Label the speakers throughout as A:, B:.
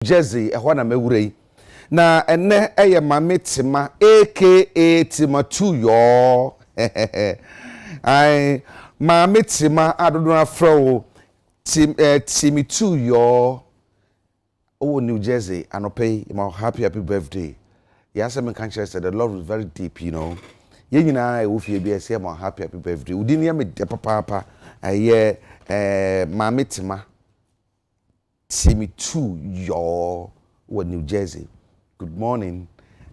A: Jersey ehwa na mewure na enne eye mame Tima aka Tima 2 yo ai mame Tima adodo afro Timi 2 yo oh New Jersey anope my happy birthday. Yes, I can share said the love is very deep, you know. Ye nyina e wo fie bia say my happy birthday. Udi ne me de papa aye mame Tima Timi 2 yo New Jersey. Good morning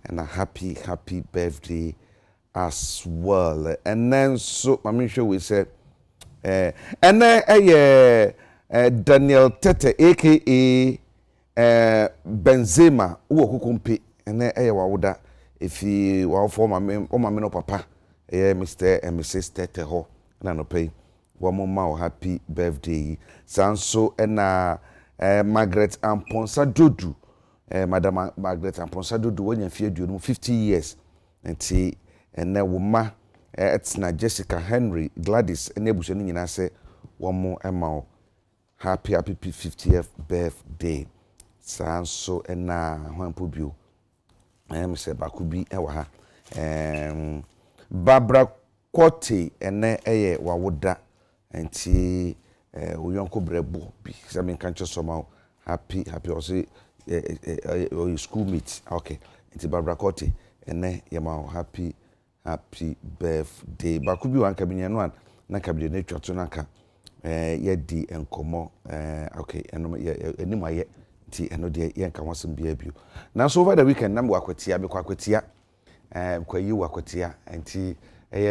A: and a happy birthday as well. And then so I'm sure we said and then Daniel Tete aka Benzema wo kukumpi and then wawuda if he wa for my no papa Mr. and Mrs. Tete ho na no pay one more happy birthday sanso and Margaret Amponsa Dudu Madam Margaret Amponsa Dudu when you feel 50 years and see and then woman it's na Jessica Henry Gladys and ebusheni nyina say one more Emma happy 50th birthday sanso and na hwampo bio say bakubi ewa ha Barbara Kote ene eye wawoda enti uyonko brebo bi say me kan che somehow happy also schoolmate okay enti Barbara Kote ene yema happy birthday bakubi wan kabinye no an na kabinye na twato naka yedi enkomo okay eni maye ti eno de yen kan wasem bia bio na so over the weekend na me wakwatia be kwakwatia kwa yi wakwatia enti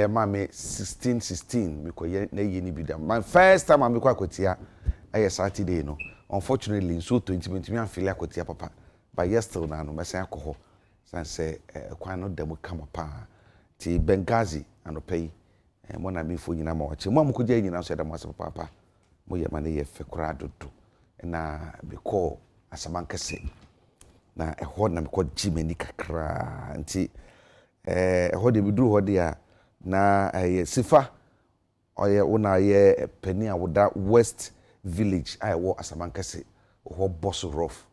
A: mame 16 me koye na yi ni bidam my first time am kwakwatia Saturday no unfortunately so 2020 me feel akwatia papa but yesterday na no me san akọ san say kwan no dem kama pa ti Benghazi anopay mo na me fo nyina ma wache mo amkogya nyina so dem ase papa mo ye mane ye fe kura dodo na be call asamankese na ehod na me ko jimani kakra nti ehod be duru hode a na sifa oye una ye pani awoda West Village wo asamankese ho boss rough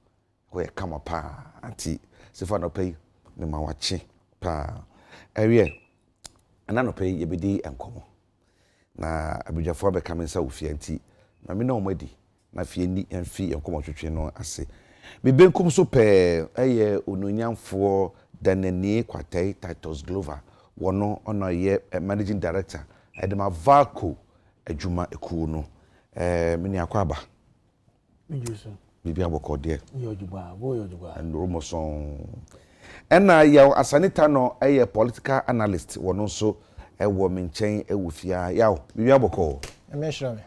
A: ho ye kama pa anti sifa no pay me ma wache pa ewie ana no pay ye bedi enkomo na abujafo be kamensa ofia nti na me na omadi na fie ni enfi enkomo twetwe no ase bibenkum so pe ononyamfo Danani Kwatai Titus Glover wono ono ye managing director edema Valco adwuma ekuo no mini akwaba
B: minjuso
A: bibia bokode
B: yojugba bo yojugba
A: Nsroma son ena ya asanita no political analyst wono so wo menchen ewufia yawo bibia bokọ
B: emeshrame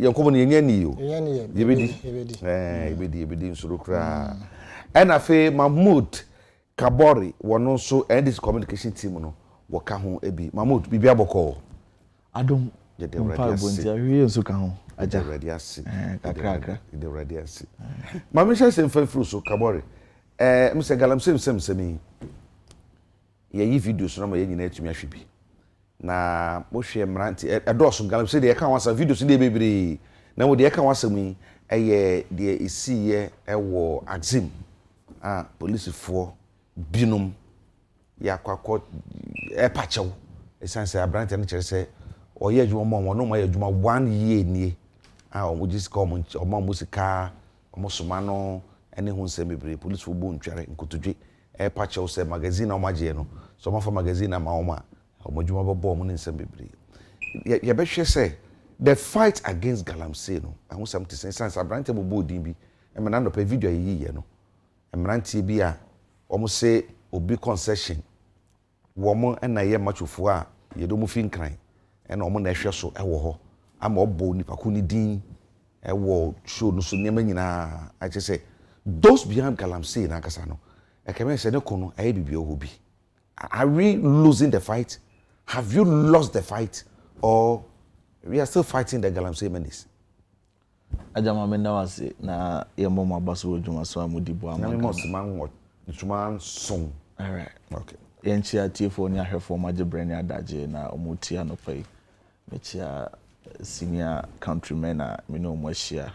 A: yankomo ne yeni yo yebedi nsoro kra ena fe Mahmoud Kabori wono so this communication team no woka ho ebi Mahmoud bibia bokọ
C: adom mpa bontia wie nso ka ho aja
A: ready asi
C: kakra
A: the ready asi mama sha sem fa fru so Kabori mse galam sem ye yi videos no ma ye nyina atumi ahwe bi na mo hwe mranti edoso galam se de ka wasa videos de bebre na mo de ka wasa mu de isiye ewo Axim police fo binum ya kwakọ pachew esanse abrante no kire se oye adwuma mo no ma adwuma 1 year nie omo jisika omo musika omo soma no ene hu nsem bebre police fo bo ntware nkotodwe pachew se magazine o maje no so ma fa magazine na ma omo adwuma bobo omo nsem bebre ye be hwe se the fight against galamsey no hu something sense abrante bobo odin bi e me na no pa video yi no emrantie bi a omo se obi concession womo na ye machofo a ye do mu finkran na omo na ehwe so ewo ho ama obo nipa ko ni din ewo show no so nyema nyina I just say those behind galamsey na kasa no e keme se ne kono aye bibia obi are we losing the fight? Have you lost the fight or we are still fighting the galamsey menace?
C: Ajama menda wase na ye momo abaso odwuma so amodibo amaka.
A: Na me mo Nsroma song.
C: All right.
A: Okay.
C: Yenchia tifo ni ahwefo majebrani adaje na omutia no pai. Mechia senior countrymen na me no mo ahia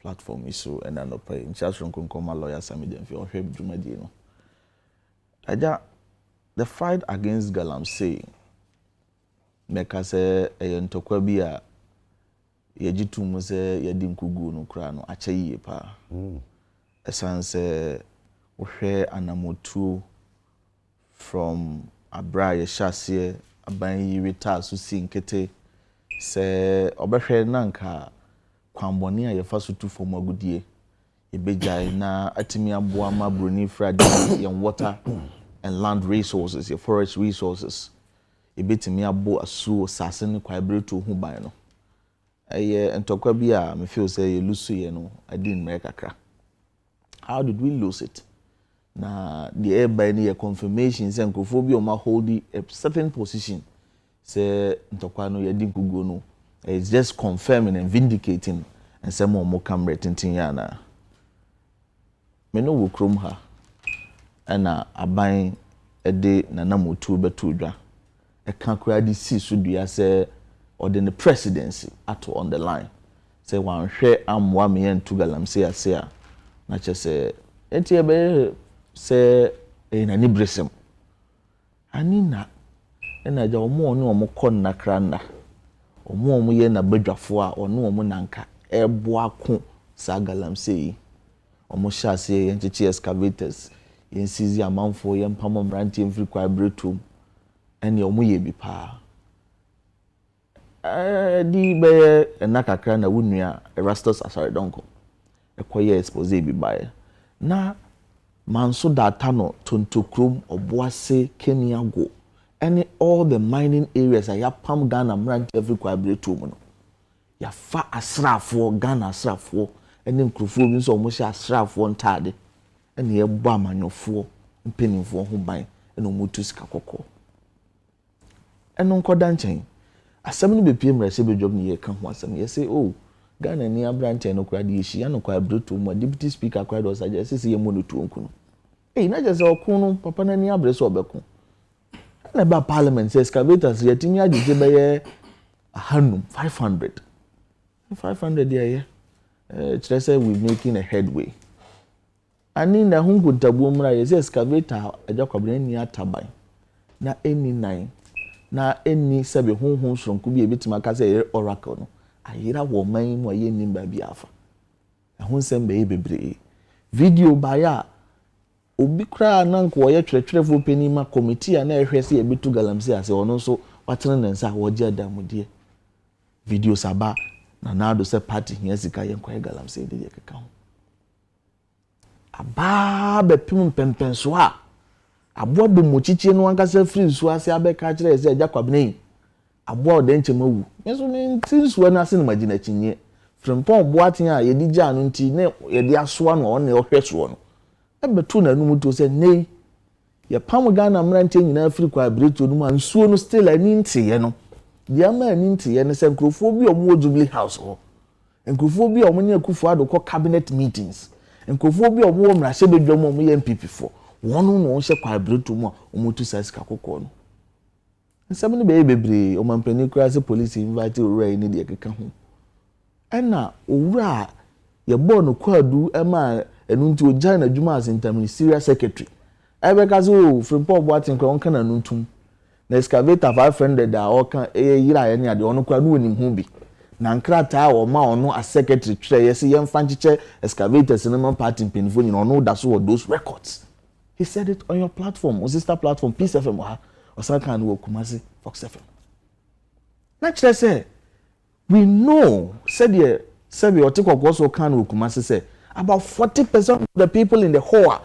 C: platform so and an opera in Chasron Concoma lawyer Samiden for Heb Jumadino. Aja, the fight against Galamsey, Meka say a Yentokabia Yajitu Mose Yadim Kugu no crano, Achaye pa. A son say, Ohe Anamotu from Abra Chassie, a bany rita susi nkete, say Obashe Nanka. Kwamboni a yefa so tu fom agudie ebejai na atimi aboa ma broni frade yen water and land resources your forest resources ebetimi abo asu sase ne kwabreto hu ban no eye entokwa bi a me feel say ye lusu ye no adin me kakra. How did we lose it? Na the air by near confirmation say nkofobia o ma hold a certain position say ntokwa no ye din kugo no. It's just confirming and vindicating and some more camera tintiana. Me no wo krom ha. Ana aban ede nana motu betu dwa. E kan kura di si so dua say or the presidency ato on the line. Say wan hwe amwa me entu Galamsey ase a na che say enti ebe say e na ni bresem. Ani na ja omo ne omo kon na kranda. Omo ye na badwafo a ono omo nanka eboa ko sa Galamsey omo hyase ye ncheche excavators ye nsizi amanfo ye mpamo mrantie mfiri kwa bretum ene omo ye bi pa di be na kakra na wunua Erastus asare donko ekoye expose bi bae na manso data no tontokrom oboase Keniago and all the mining areas I have pam Ghana mrant every quadratum no ya fa asrafo Ghana asrafo and nkrofo bi so mo sha asrafo ntade and ye bo amanyofo mpenimfo ho ban and omutu sika kokko eno nkoda nchen asem no bepiem rese bedwom ne ye ka ho asem ye say oh Ghana ni abrante no kwade yeshi ya no quadratum deputy speaker kwade o suggest say ye mo no tuonku no na je say okunu papa na ni abre so obekun na ba parliament says excavators yetimi agije be ye 500 there yeah say we making a headway ani na hungu tabu mra ye say excavator ajakwabra ni ataban na eni 9 na eni sebe hunhun sonku bi ebitima ka say oracle no ayira wo man mu aye ni ba bi afa ehun sembe e bebre video ba ya obi kra na nko ye twerefo penima committee na ehwese e bitu Galamsey ase ono so watene nensa woje adamudie video saba na nado se party here sika ye nkwa Galamsey de keka ho aba be pim pempen so a aboa bo mochichie no ankasa free so ase abeka kire ese ajakwabne aboa de nchemawu meso me tinsuo na ase na magina chinye frimpon boaten a ye digya no nti ne ye de asoa no one ohweso no ebetu na nu muto se nei ye pam Ghana mrante nyina Afrika abreto no ansuo no still ani ntiye no dia ma ani ntiye ne se nkrofo bi omo Jubilee House ho nkrofo bi omo nya kufu adoko cabinet meetings nkrofo bi omo mra hye bedwom omo ye MPP fo wono no hye kwa abreto mu omo tu sasika kokko no nsem no be bebre omo mpani kura se police invite owura ni de keka ho ena owura ye bo no kwadu ema enu nti ojan na djuma as interministerial secretary ebeka so frimpon boatin kwa onka na nuntum na excavator 500 da oka yira ye ne ade ono kwa no onim hu bi na nkrata wo ma ono as secretary tire ye se ye mfa nchiche excavators no man party penifo nyina ono da so those records. He said it on your platform, on sister platform Peace FM ha osaka no Kumasi Fox FM. Na kire say we know said ye said we otikoko so kan no Kumasi say about 40% of the people in the whole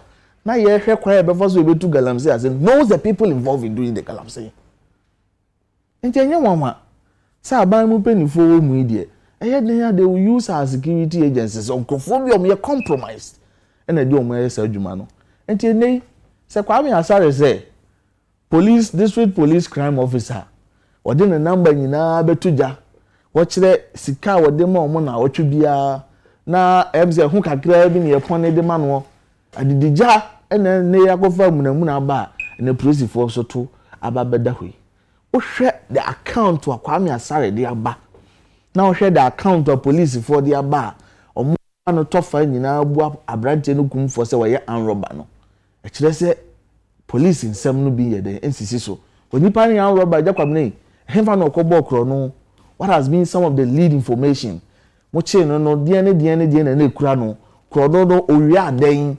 C: na ye hwe kwa be so ebetu Galamsey as knows the people involved in doing the Galamsey. Enti enye wanwa sa aban mu penifo mu ide they will use our security agencies on conform ye compromised and do omo ye sa adwuma no. Enti enei se Kwame Asare say police district police crime officer odi ne number nyina betuja wo kire sika wode ma omo na wotwe bia na emze hu kakra bi ne yepon de ma no adidija ene ne yakofa munamu aba ne police for so to aba beda hwe wo hwe the account wa Kwame Asare de aba na wo hwe the account of police for de aba omo ano tofa nyina bu abrante no kumfo se we anroba no e kire se police nsem no bi ye den nsisi so onipa ne anroba jakwabne hemfa no kobo kro no what has been some of the lead information mo che no die na ekura no kro do owi aden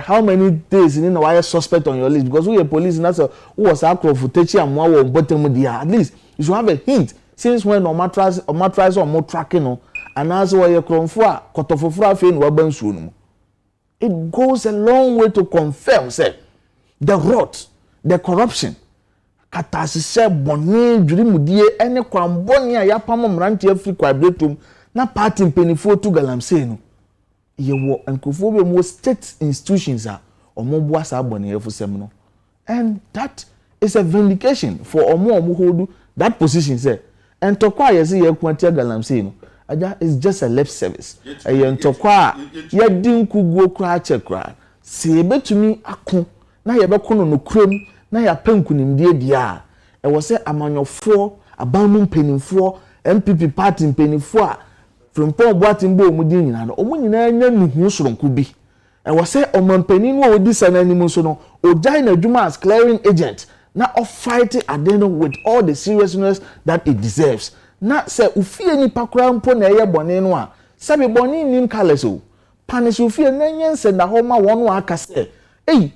C: how many days in why suspect on your list because we are police na so who was akrofu techi amwa wo bottom dia at least you should have a hint since when Unauthorized or more tracking no and as we are kronfo a kotofoforo afi no wabansuo no it goes a long way to confirm say the rot the corruption katasise bonni dwurimudie ene kwamboni a yapam mrantie Africa abretum na party mpenifo to galamsey no yewo enkofo be mo state institutions a omobo asa bonni efusem no and that is a vindication for omo hold that position say entokwa yesi ye kwantia galamsey no aja is just a lip service entokwa ye dinkuguo kra chekra se betumi akon na ye bekono no krem na ya penkunimdie dia e wo se amanyofo abanmu mpenimfo MPP party mpenimfo a from Paul Boatimbo omudi nyina no omu nyina nya nuhu soronko bi e wo se omampanin wo odi sananim so no ojai na adwuma as clearing agent na of fighting adeno with all the seriousness that it deserves na se ufie ni pakura mpo na eye bone no a se be bone nim kaleso punish ufie na nyense na ho ma won wa akase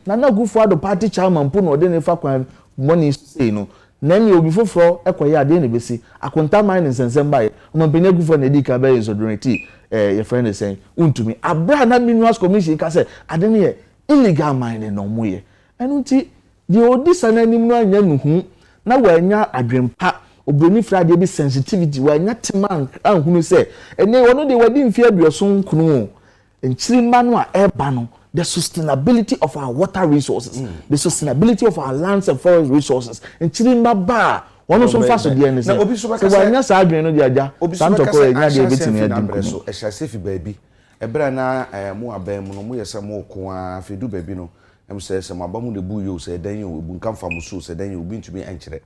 C: na Gufo ado party chairman mpo no de ne fa kwan money say no na mi obi foforo ekoye ade ne besi akonta mine nsensem bae omampene Gufo na di ka bae isodority your friend is saying untumi abra na minerals commission ka say ade ne ye illegal mine no moye enu ti di odi sananim no anya nuhu na wanya adwempa obroni frade bi sensitivity wanya teman anhunu say ene wono de wadi mfia aduoson kunu enchirima no a eba no the sustainability of our water resources, the sustainability of our lands and forest resources. And chirimba ba, one of some fast of the end. So when you say no dia, Santoko e nya dey betimi adim so.
A: E sha safe baby. E bra na mo abem no mo yesa mo ko a fedu baby no. Em say mo abamu de bu yo say dan yo bu nkan fam so say dan yo bi ntumi enkyere.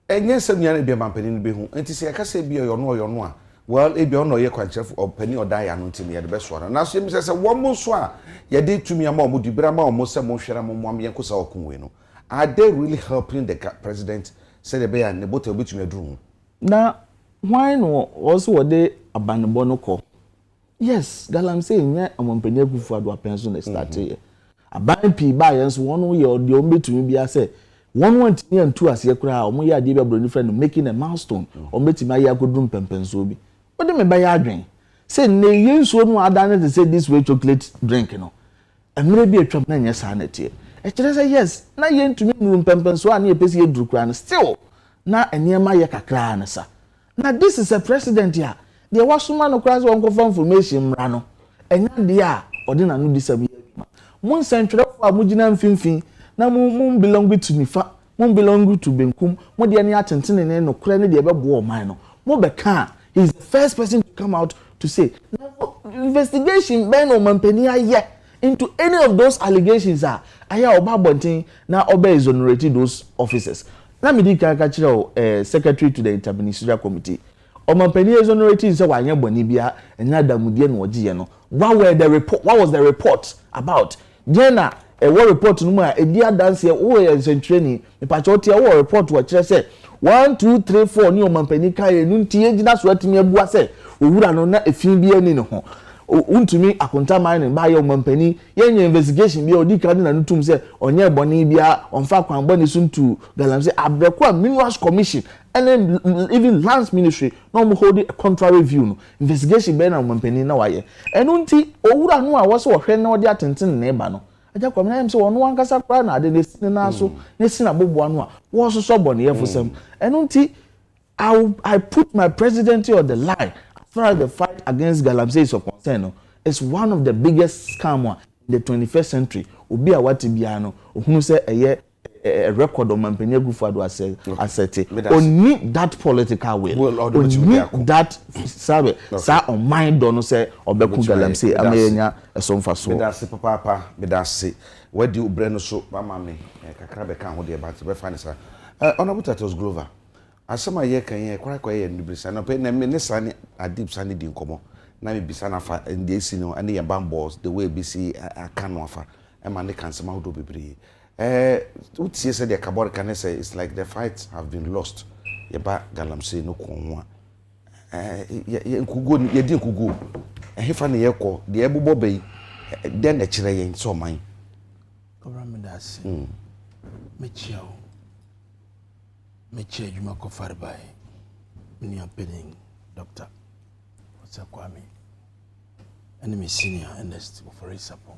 A: Enye sam nya na bia mampani be hu. Enti se akasa bia yo no a well ebi ono ye kwanchef opani odan ya no ntimi ye de be so na so mi say one mo so a ye de tumi ama o mo dibra ma o mo se mo hwera mo mo am ye kosa okunwe no are they really helping the president say the be ya ne bota obetumi aduru
C: na why no also what they abanbo no ko yes galamsey nya omompani Gufo ado apenso na start here aban pi ba ye so won ye o de o betumi bia say one want ni antu ase kura o mo ye ade be broni friend making a milestone o betumi ayi akodum pempenso bi o de me ba ya adwen say ne yensuo no adane to say this way chocolate drink no emre bi atwam na nya sa na tie e kire say yes na yentumi nuru pempenso a na epesi eduru kura no still na eniema ye kakra na sa na this is a president here the wasuma no kura so onko information mra no enya de a ode na no disabi mo nsentwere fo a mugina mfimfin na mo belong to nifa mo belong to benkum mo de ne atentene ne no kura ne de bebo o man no mo be ka he is the first person to come out to say investigation ben o mampani aye into any of those allegations aya obabontin na oba exonerate those officers na me di ka kire secretary to the interministerial committee o mampani exonerate say wa anya boni bia enya damudie no ogiye no what was the report about jena what report no ma edia dance wo ye sentreni me pa chote wo report wo kire say 1 2 3 4 ni o mampani kai nu ntie gina so atimi abua say owura no na efin bia ni ne ho untumi akonta mine ba ye o mampani yenye investigation bia odi ka na nutum say onye boni bia onfa kwan boni suntu galamsey abrekwa minerals commission and then even lands ministry no mo hold a contrary view no investigation be na o mampani na waye enunti owura no a wo so hwe na odi atenten na eba no aja kwam na em se wono wankasa kra na ade ne na so ne sina bobo no a wo so so boni efusem enunti I put my presidency on the line as far as the fight against galamsey is concerned no it's one of the biggest scam in the 21st century obi a wati bia no ohunu se eye a record of mampani Gufo ado asset on need that political will on need that sabe sa on mind do no say obeku galamsey amenya esomfa so
A: me da se papa me da se wadi obre no so mama me kakra be kan ho de ba be fa ne sa honorable Tatos Glover asema ye kan ye kwara kwa ye nibirisa no pe na me ne sane adip sane di nkomo na me bisa na fa and they see no and the bamballs the way be see aka no afa e ma ne kan se ma hodo bebre utie say the kabor can say it's like the fights have been lost ye ba galamsey no konwa ye nkugo ye di nkugo hefa ne ye ko de ebubo bei den na kire yen so man
B: Government das. Mechiao. Mechie juma ko farbai. Mini appealing doctor. What's up Kwame? Enemy senior earnest for his support.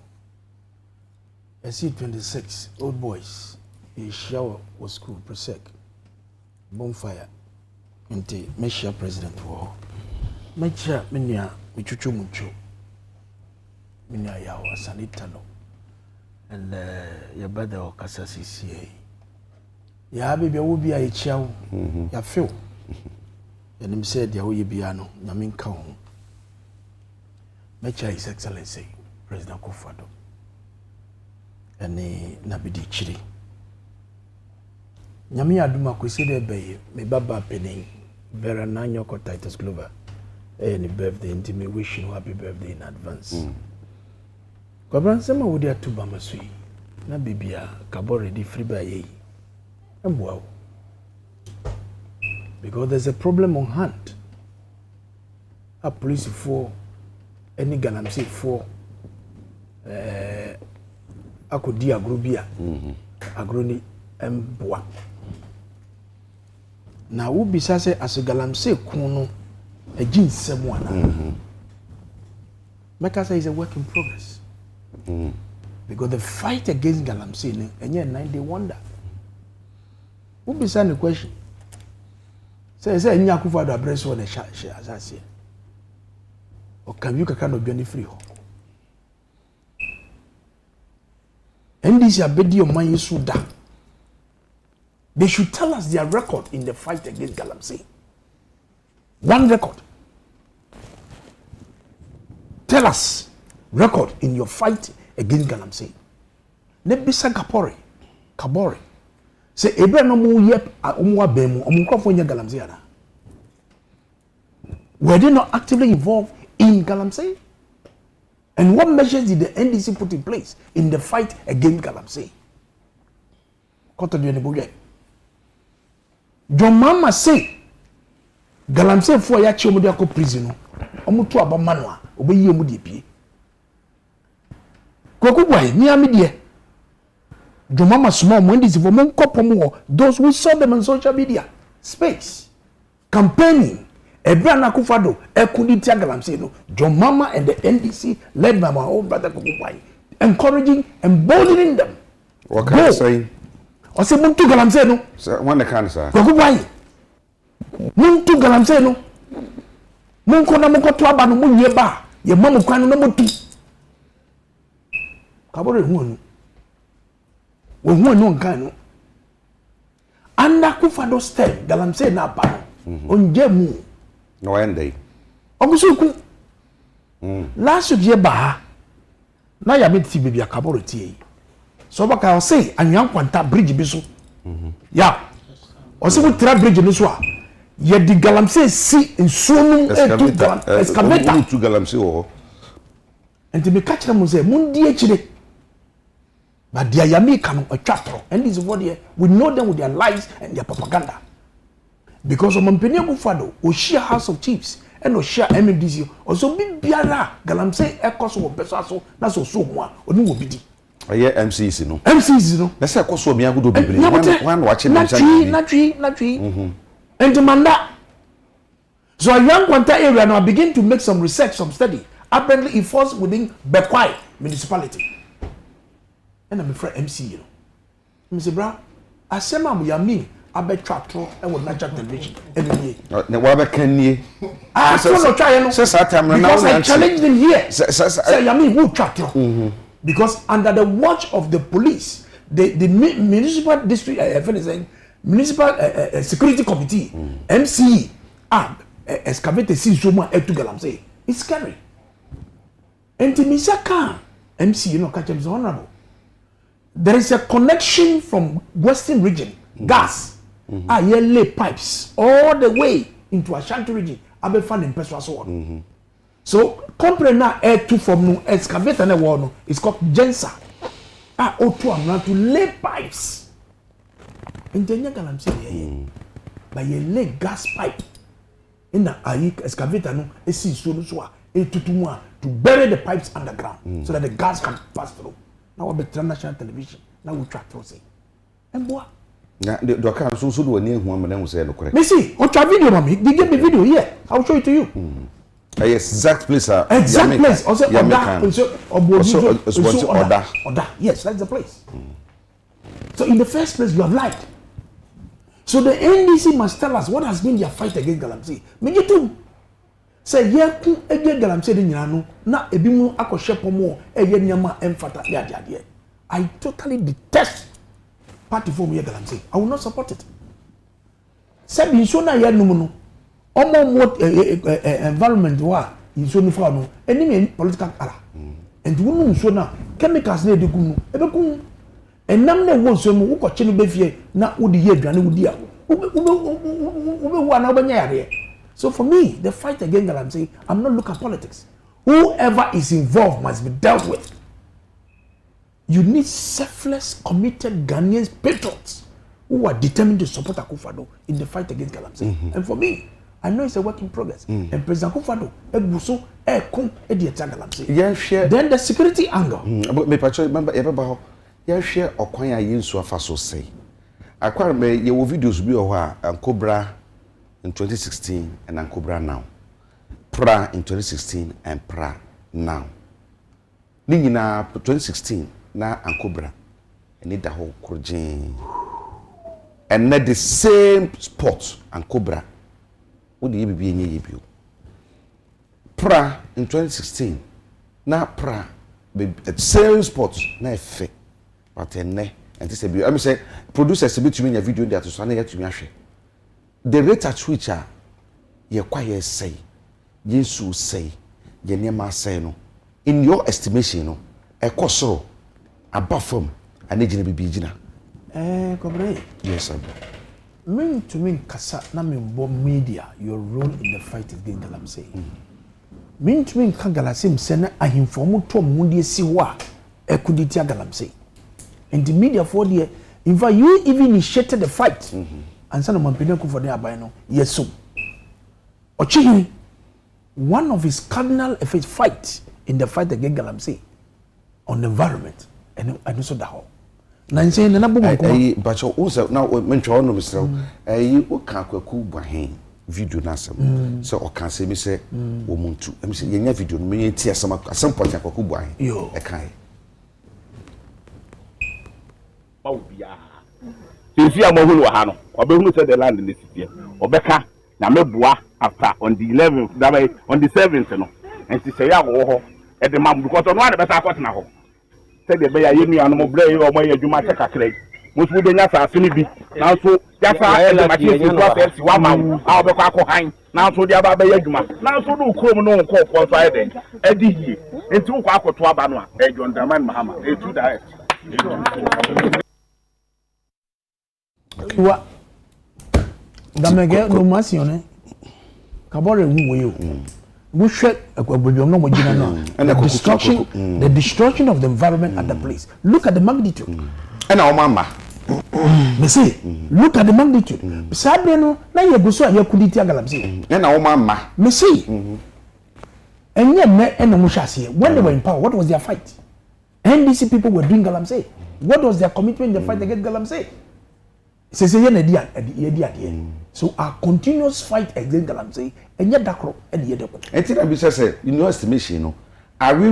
B: SC26 old boys. A shower was school presec. Bonfire. Nti mechia president war. Mechia minia michuchu mucho. Minia yawo sanitano. And your brother or Casa CCA. Ya baby, I will be a chow. Ya feel. And him said, Ya will be ano, Yamin Kong. Mecha His Excellency, President Kofado. And Nabidi Chiri. Yami Aduma Kuside Bay, me Baba Penning, Vera Nanyoko Titus Glover. Any birthday, intimate wish you happy birthday in advance. Kwabran sema wodi atuba masui na bibia kabore di free by ye emboa because there's a problem on hand. A police for any galamsey for akodi agrobia agroni emboa na wo bisa se asogalamsey kun no aginsem ana Meka say is a work in progress. Because the fight against galamsey and yet 9 wonder. Who be the question? Say Nyakufa do address on the share as or can you kind of be free? And this abedi of my Suda. They should tell us their record in the fight against galamsey. One record. Tell us record in your fight against galamsey. Nebisa kabore. Say ebe no mu yep omu abemu omu krofo nya galamsey ana. Were they not actively involved in galamsey? And what measures did the NDC put in place in the fight against galamsey? Koto de ne boye. John Mama say galamsey for ya chi omu de akọ prison no. Omu to aba manwa obeyi omu de pie. Kokubwai ni amidie. John Mama small mo NDC for mon kopomo those who saw them on social media space campaigning Ebrana Kufado ekudi tia galamsey no John Mama and the NDC led by my own brother Kokubwai encouraging and emboldening them.
A: What can I say?
B: O se muntu galamsey no.
A: Sir, when the can sir.
B: Kokubwai. Muntu galamsey no. Munko na munko to aba no munye ba. Ye mamu kwanu na mutu. Kabore huonu. Wo huonu nkan no. Anda Kufado step galamsey na ba. Onje mu.
A: No end.
B: Ogusuku. Last year ba na ya meti bibia kabore tie. So baka o say anyan kwanta bridge bi so. Ya. O se wo tra bridge no so a ye di galamsey si nsuonu excavator
A: to galamsey wo.
B: Enti me catch them say mundi echire. But dia yami kan atwatro and this is what we know them with their lies and their propaganda. Because of Mompenia Bufado, o share House of Chiefs and o share MMDC also be biara galamsey ekoso wo beso aso na so so ho a oni wo bidi.
A: Aye MCC no.
B: MCC no.
A: Na say ekoso mi agudo bebre. One watching
B: na tree. And manda. So a young Kwanta area now begin to make some research, some study. Apparently it falls within Bekwai municipality. And I'm afraid MC, you know. Mr. Brown, I say, Mam, you mean I bet chatro and would not chat television.
A: Ne wabe kenye.
B: I still not try, because I challenged him here. Say, you mean who chatro? Because under the watch of the police, the municipal district, municipal security committee, MCE, excavate Nsroma to galamsey. It's scary. And to Misaka, MC, you know, catch him honorable. There is a connection from Western region, gas, lay pipes all the way into Ashanti region. Abe fan in Peswa so on. So company na air to from no excavator na wall no it's called Gensa. O2 am to lay pipes. Intenya galamsey here. But you lay gas pipe in the excavator no esi so a etutu to bury the pipes underground so that the gas can pass through. Now we be national television. Now we try to say. Emboa.
A: Na the kan so do ani hu am na hu say no correct.
B: Me see, o try video mami. They give me video here. I will show it to you.
A: Exact place.
B: Exact place. Also Oda. Yes, that's the place. So in the first place you have lied. So the NDC must tell us what has been their fight against galamsey. Me get too. Say yeku ege galamsey de nyina no na ebi mu akɔhye pomo eye nyama emfata de. I totally detest party form ye galamsey. I will not support it. Say bi so na ye num no omo environment wa so no fa no any political color. And wonu so na chemicals na edigu no ebeku enam na wo so mu wo kɔkye no befie na wo de ye aduane wo di a wo na obanya yare. So for me, the fight against galamsey, I'm not looking at politics. Whoever is involved must be dealt with. You need selfless, committed Ghanaian patriots who are determined to support Akufo-Addo in the fight against galamsey. And for me, I know it's a work in progress. And President Akufo-Addo, Ebuso, Ekom, Edieta galamsey. Then the security angle.
A: Me pacho remember everybody. You share Okwanya Yinsu afaso say. Akwa me ye wo videos bi o ho a Cobra in 2016 and Cobra now. Pra in 2016 and Pra now. Ni nyina 2016 na Cobra and it da ho kurjin. And at the same spot and Cobra. What do you be enye yebio? Pra in 2016 na Pra at the same spot na efe. But enne and this be I mean say producers be to me a video there to so na yet to me ahwe. The rate at which ye quiet say Yesu say ye nema say no in your estimation no e kosoro above from and ejina bibi jina
B: Kobre.
A: Yes sir.
B: Mean to mean kasa na me bo media your role in the fight against galamsey. Mean to mean kan galamsey se na ahimfomo to mundie si ho a ekuditi galamsey. And the media for the in fact you even initiated the fight. And some of my for the abino, yes, so. Ochihi, one of his cardinal efforts fight in the fight against galamsey on the environment and also the whole. Now, saying the number one,
A: but also now, when you know, Mr. You can't cook by video nasem. So, I can say, me say, woman too. I'm saying, you video, me tear some at some point, I could buy.
B: Yo,
A: I can't.
D: Oh, yeah. You see, I'm a whole Hano. Obehunu said the land in the city. Obeka, na mebua after on the 11th, that way on the 7th, no. And she say, "I go at the mom because on one better got now." Said the bear, you know, no blame or my you might take a clay. Most would not have seen it. Now, so that's why I machine one man, I'll be quite now, so the other Bayajuma. Now, so do come no call for Friday. Eddie, and two quack or two abano, Edge the man Mahama, a two diet.
B: What? Damage no masione. Kabore wu we share and the destruction of the environment at the place. Look at the magnitude.
A: And our mama.
B: Me say, look at the magnitude. Sabre no na ye guso a ye kuditi galamsey.
A: And our mama.
B: Me say. And yet me and no shase. When they were in power, what was their fight? NDC people were doing galamsey. What was their commitment in the fight against galamsey? So our continuous fight against galamsey and yet dakro and yet deko.
A: And think I say in your estimation, no, are we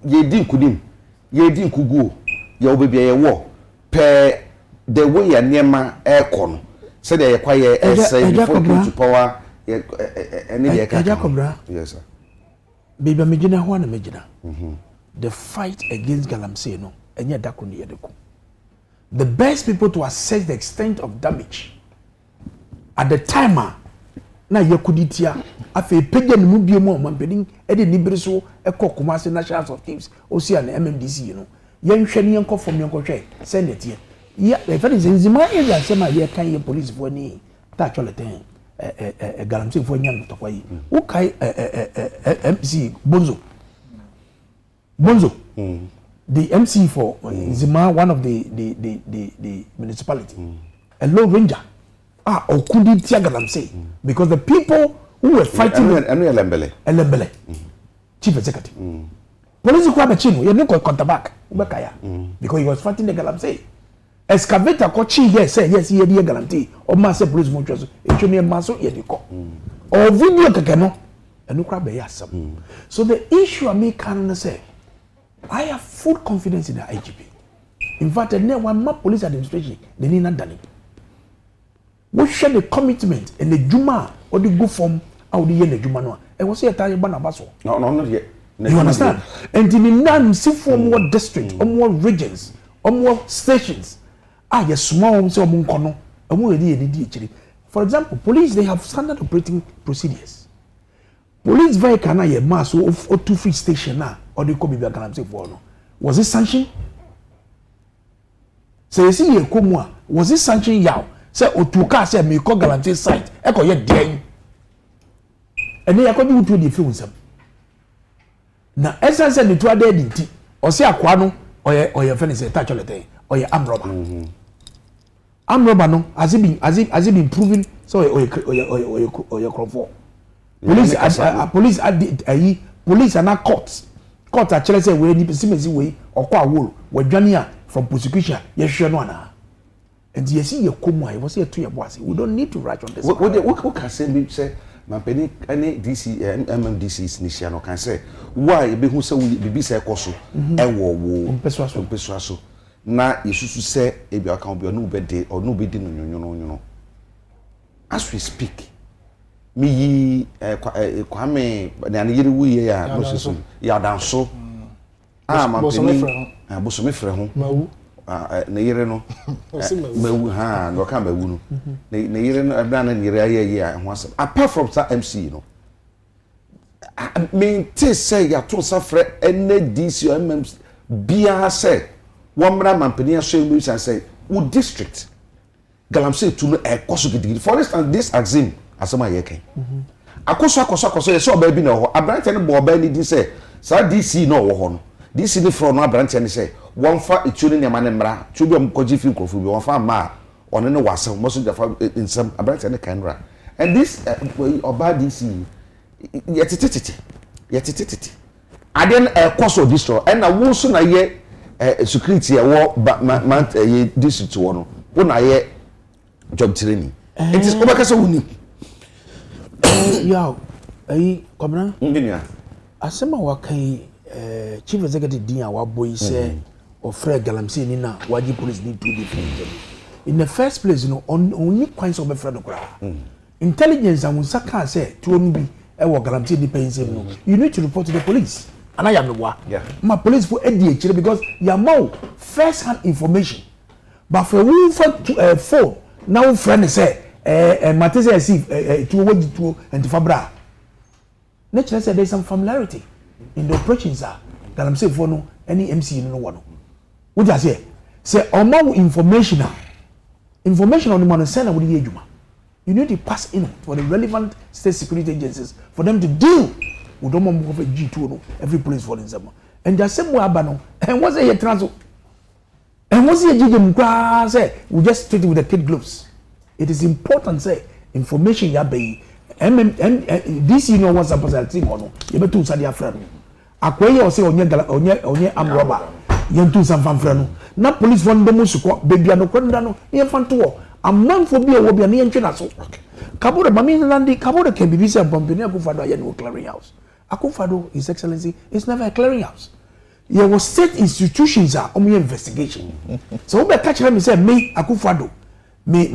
A: ye din kudim, ye din kugu, ye baby ye war per the way your nema aircon said they acquire essay before to power any
B: Jacobra.
A: Yes, sir.
B: Baby Megina one Megina. The fight against galamsey no and yet dakro ni yedeko. The best people to assess the extent of damage at the timer na yakuditia afi pege no bie mu mampedin e de nibere so Kumasi National of Chiefs osia na MMDC you know yenhwe ne yenko fom yenko hwe senate ya e fa nzima area sema ye kan ye police for ni ta chole ten galamsey for nyam to kwayi wo kai MC Bonzo the MC for Zima, one of the municipality a low ranger okundi tia galamsey because the people who were fighting elembele chief executive police kwa bechino you no contact back ubekaya because he was fighting the galamsey excavator ko chi yes ye dey galamsey o ma say police mo twaso etwemi e ma so ye dey ko o video keke no enu kwa be yasam so the issue I make can say I have full confidence in the IGP. In fact, the one police administration they need not done it. We share the commitment and the Juma or the good form out the year the Juma no. I was here telling Banabaso.
A: No, not yet.
B: You understand? And in the non see for more districts, or more regions, or more stations. Yes, small so munkono. For example, police they have standard operating procedures. Police vehicle na ye mass or 2 free station na or they could be galamsey for no. Was it sanctioned? Say you see ye komwa was it sanctioned yaw? Say otuka say me call galamsey site e ko ye den. And they akodi wutu dey fi unsam. Na essence the two ade dinti o say akwa no oye fene say touch olete oye arm robber. Arm robber no has it been proven so oye crofo. Police are not courts. Court actually say we need to see way or kwa wool we dwania from prosecution yes sure no na. And you see your komwa was here to your boss. We don't need to write on this.
A: What can say Mampeni any DC MMDC's Nishano can say why be who say we be say koso e wo pesuaso na yesusu say e bi aka obi no be de or no be di no as we speak me yi kwame na yiri wuye ya no so ya danso Mampeni aboso me frɛ ho mawu na yire no mawu ha no ka mawu no na yire no abra na yire aye ho asem apart from that MC no me te say ya to safre NDC or MMC bia say womra Mampeni aso emu say wo district galamsey to no e koso gidigidi for instance this axim asema ye kan akoso ye so ba bi na ho abrante no bo ba ni di say sa DC no wo ho no DC ni from no abrante ni say one fa etuo ne ma ne mra tubi am koji fi nkrofo bi one fa ma one ne wasam mo so jafa insam abrante ne kanra and this oba DC yetititi aden koso distro and na wo so na ye security e wo ye district wo no wo na ye job training it is obakasa woni
B: yo komna
A: nginia
B: asema wakai chief executive din awa boy say or Fred galamsey ni na waji police need to defend in the first place you know only coins of Fred okra intelligence and saka say to onu bi e wo galamsey depends no you need to report to the police and I am the one my police for Adekye because you know first hand information but for who for phone now friend say matese see to waji to and fabra nature say there is some familiarity in the operations are galamsey for no any MC no one what I say omo information on the man send with the you need to pass in for the relevant state security agencies for them to deal with them of G2 no every police for them and the same way abano and what's a transfer and what's a say we just treat it with the kid gloves. It is important say information ya be this you know what's supposed to team or no you better say their friend akweye o say onye am robber yentu sam fan friend no na police fon do musuko bebia no kwenda no ye fan to amman fo bi e wo bia na ye ntwe so kabore mami landi kabore can be say company akufado aye no clearing house akufado his excellency is never a clearing house. There was state institutions are on investigation so we catch them say me akufado me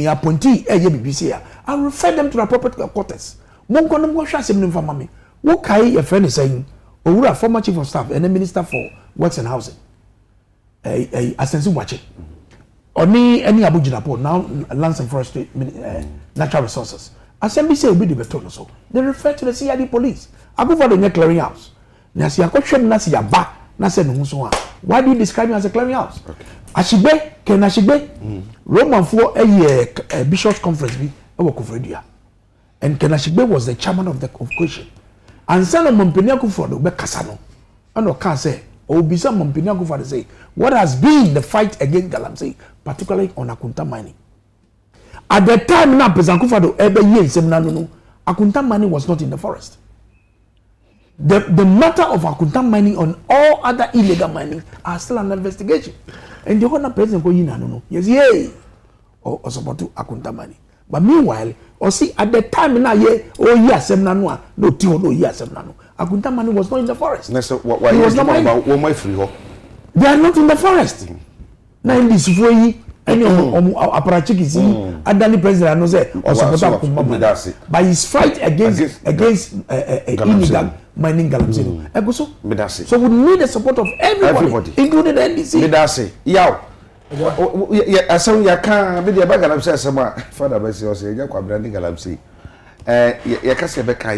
B: appointee BBC I refer them to the appropriate quarters mon kono mo hwa asem nim fama me wo kai your friend is saying owura former chief of staff and the minister for works and housing asensi wache oni any abujina port now lands and forestry natural resources assembly say obi de beto so they refer to the CID police akufo de clearing house na si akotwem na si yaba na se no so a Why do you describe me as a clearinghouse? Okay. Ashigbe, Ken Ashigbe, Roman for a Bishop's conference, and Ken Ashigbe was the chairman of the occasion. And son of Mompiniaku for the Becasano. I know can't say, or be some Mompiniaku for the say, what has been the fight against Galamsey, particularly on Akunta mining. At the time, now, Pesankufado, every year, Seminano, Akunta mining was not in the forest. The matter of Akunta mining on all other illegal mining are still under investigation. And the other president go in, no, yes, yay, or support to Akunta mining. But meanwhile, or see at the time now, yes, Seminano, no, Tio, yes, Seminano. Akunta mining was not in the forest.
A: Why was not my free?
B: They are not in the forest. Now in this way, any aparachiki Adani president knows it or support Akunta, by his fight against illegal mining Galamsey. So we need the support of everybody. Including the NDC.
A: Yow. I saw you can't be the bag Galamsey. Some father by say, "You can't branding Galamsey." You can't say Becca.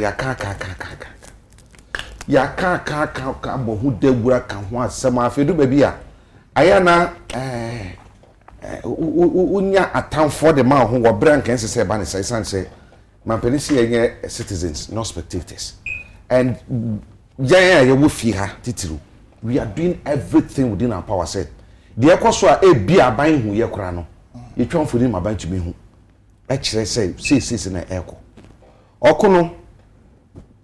A: You can't bo who de work can want some of you do baby. Ayana unya account for the man who were brand can say ban say man penisi citizens, not spectators. And you will feel her titiru. We are doing everything within our power set. The equoswa a be a buying who ye crano. You try for him a bunch of me who actually say in the echo. Okono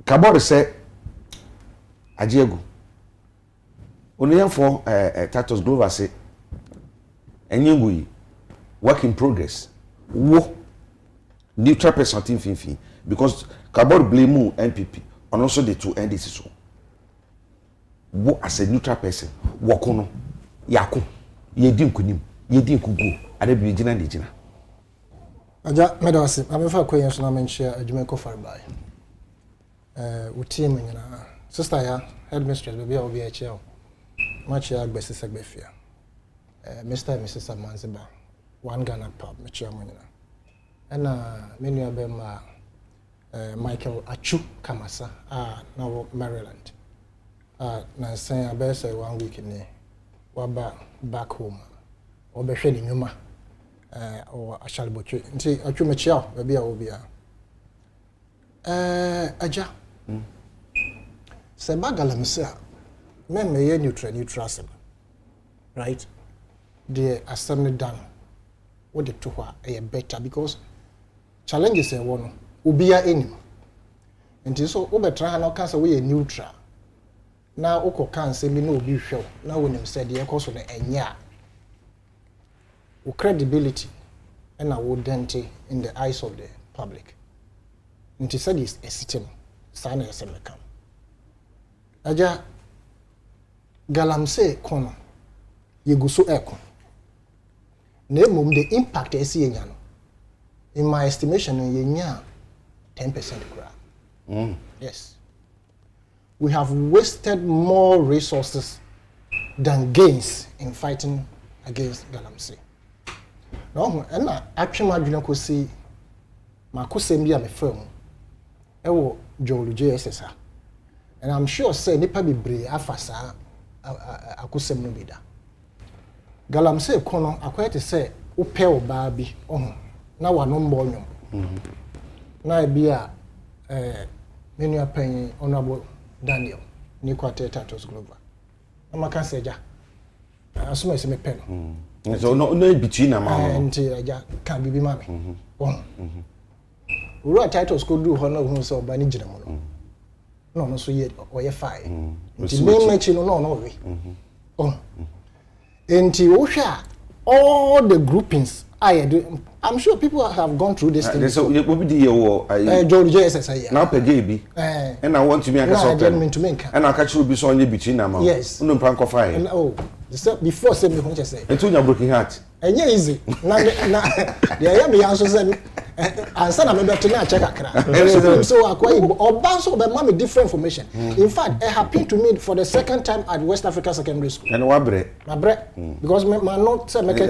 A: Kabori said Ajego. Only for Tatos Glover say and work in progress. Wo neutral person team finfi because Kabori blame NPP and also the two NDC so. Wo as a neutral person wakono yako yedi nkunim yedi nkugu adabi gina de gina.
E: Aja medawasi amefa kwen so na menhia adwumeko farbai. Uti menyina sister ya headmistress baby obi a cheo. Machi agbesi segbefia. Mr. and Mrs. Amanziba, one Ghana pub, Machia Munina. And many of them Michael Achu Kamasa, now Maryland. Now saying I better say 1 week in there, back home, or be shedding Yuma, or I shall butcher. See, Achu Machia, maybe I will be Aja. Sebagalamsa, men may neutral, right? The assembly done what the two are better because challenges are one ubia enim and so over try no can say we neutral now oko can say me no be hwe now when him said the cause on enya credibility and identity in the eyes of the public and he said is a sitting sana assembly come aja Galamsey kono yeguso eko Nemum the impact no. In my estimation, yenya 10% Yes. We have wasted more resources than gains in fighting against Galamsey. No, and actually madwena ko si makosem bi a me fam. Ewo Joel JSS. And I'm sure say nipa bebre afasa akosem no bida. Galamsey kono akwete say upe oba bi na wano mbonyo na bia menu apan honorable Daniel ni kwate Tatos Glover na maka seja asuma se me pen
A: so no between am
E: and ja kan bibi mame uru Tatos ko du ho na hu so ba ni gina mo no so ye oye fine nti me mechi no we Enti Osha, all the groupings I'm sure people have gone through this thing.
A: So you will be the
E: George JSS.
A: Now per JB. And I want to make a sort and I catch you be so only between them.
E: Yes.
A: No prank of fire.
E: Oh, before saying me what you say.
A: And to your broken heart.
E: And yeah, easy. Now the I answer said and son I'm about to check a so I quite or bounce over mommy different information. In fact, it happened to me for the second time at West Africa Secondary School.
A: And what bread?
E: My bread. Because my not say make a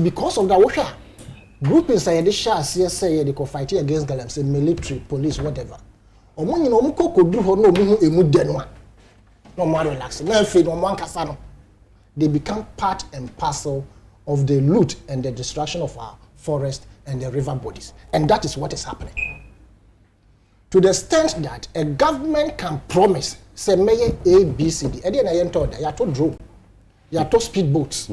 E: because of that washer group inside the shah say they fighting against Galamsey military police whatever omo nyina omo kokoduru ho na omo hu emu de no a no more relax na fe no mo ankasa no they become part and parcel of the loot and the destruction of our forest and the river bodies, and that is what is happening. To the extent that a government can promise say may A B C D e dey na yen told ya to drone ya to speed boats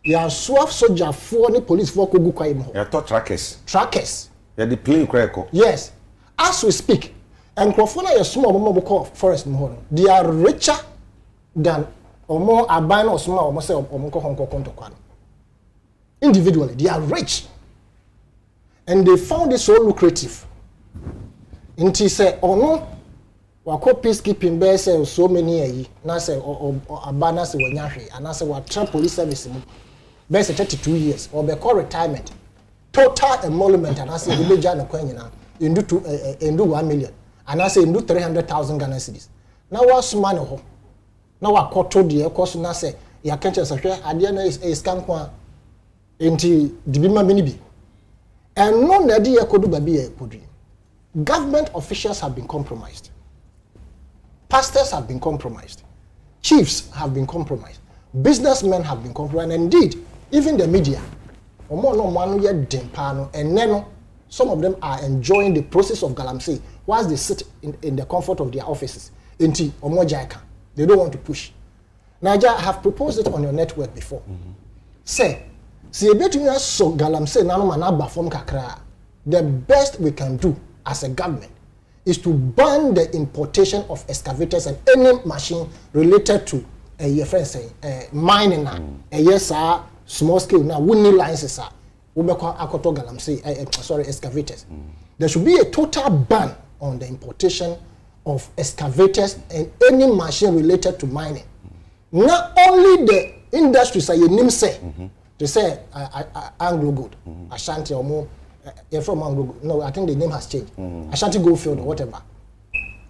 E: ya swaf soldier for ni police for kogu kwai mo
A: ya to trackers ya the plane crack.
E: Yes, as we speak, and Crofona is small more forest more. They are richer than or more abandoned or small or say or more individually. They are rich. And they found it so lucrative. Until say, oh no, wako peacekeeping bear say so many a na say or abandon say wanyahe, and I say what trap police service bear say 32 years or be call retirement. Total emolument and I say the major na kwenyina into 1 million and I say into 300,000 Ghana cedis. Now what's money ho? Now what quarter the cost na say ya kenche say ade na is kan kwa enti dibima minibi. And no na dey kodu ba bi e kodu. Government officials have been compromised. Pastors have been compromised. Chiefs have been compromised. Businessmen have been compromised. And indeed, even the media. And then some of them are enjoying the process of Galamsey whilst they sit in the comfort of their offices. They don't want to push. Niger, I have proposed it on your network before. Say, the best we can do as a government is to ban the importation of excavators and any machine related to mining, small scale now winning licenses excavators. There should be a total ban on the importation of excavators and any machine related to mining. Not only the industries that you say, they say Anglo Good, Ashanti or more, from Anglo Good. No, I think the name has changed. Ashanti Goldfield or whatever.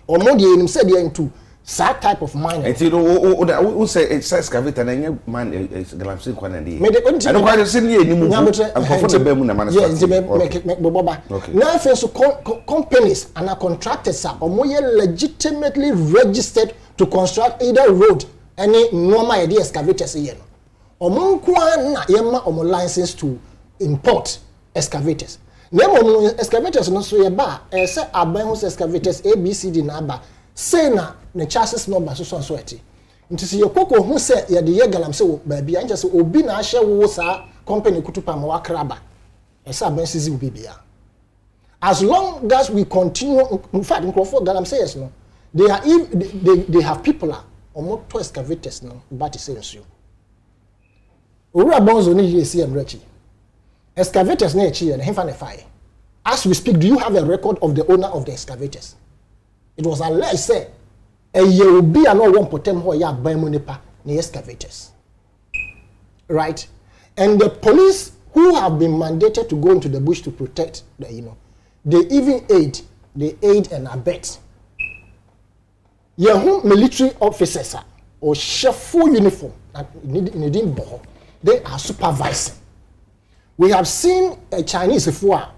E: Or more the name said into that type of mining. And
A: who say it's excavator and you man is Galamsey Kwanadi. I don't quite see any more. I'm for the Bemuna.
E: Yes, now so companies and our contractors are more legitimately registered to construct either road any normal idea excavators here. Or na yema or license to import excavators. Nemo excavators no so yeba say aban excavators ABCD na ba say na ne chassis number so eti nti se yekoko hu se ye de ye Galamsey wo ba bia nje se obi na ahye wo sa company kutupa ma wakraba esa ban sizi wo bibia. As long as we continue, in fact in Galamsey yes no they have people omo to excavators no but say nsuo owura bonzo ni yesi emrechi excavators na echi ye hemfa na fire. As we speak, do you have a record of the owner of the excavators? It was alleged say a year will be an one potem ho ya buy money pa the excavators. Right? And the police who have been mandated to go into the bush to protect the, they even aid and abet. Your military officers or chef full uniform they are supervising. We have seen a Chinese a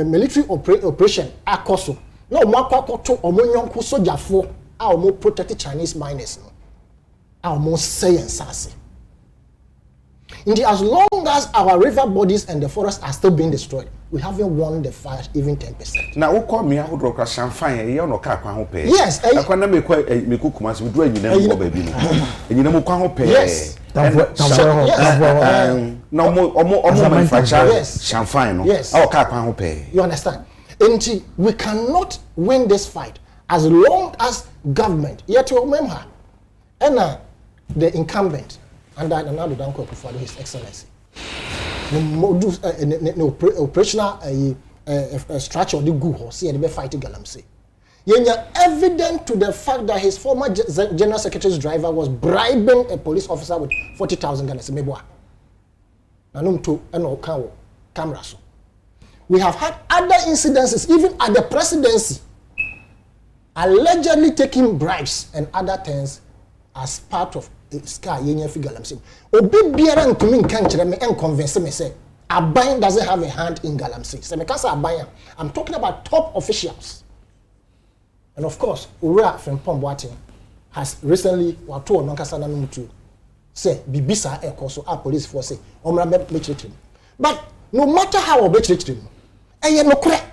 E: military operation akoso. No mwakwa to omonyonko soldier for our more protect Chinese miners no. Our more science assay. Indeed, as long as our river bodies and the forests are still being destroyed, we haven't won the fight even 10%.
A: Now, who call me out of champagne? You know, car can pay.
E: Yes,
A: I can't make me cook once we do it. You know, baby, and you know, can't pay.
E: Yes,
A: no more manufacture champagne.
E: Yes,
A: our car can't pay.
E: You understand? Indeed, we cannot win this fight as long as government, yet to remember, and the incumbent, and that another don't call for His Excellency. The operational structure of the good see and be fighting Galamsey. Yenya evident to the fact that his former general secretary's driver was bribing a police officer with 40,000 Ghana cedis. Mebwa. Nanum to eno kawo camera so. We have had other incidences even at the presidency allegedly taking bribes and other things as part of scar yenya fi Galamsey. Obi biara ntumi nka nkyere me en convince me say Aban doesn't have a hand in Galamsey. So because Aban, I'm talking about top officials. And of course, Ura from Pomboating has recently told Nankasana Numutu say Bibisa Ekoso our police force say Omra me treat him. But no matter how we treat him, no correct.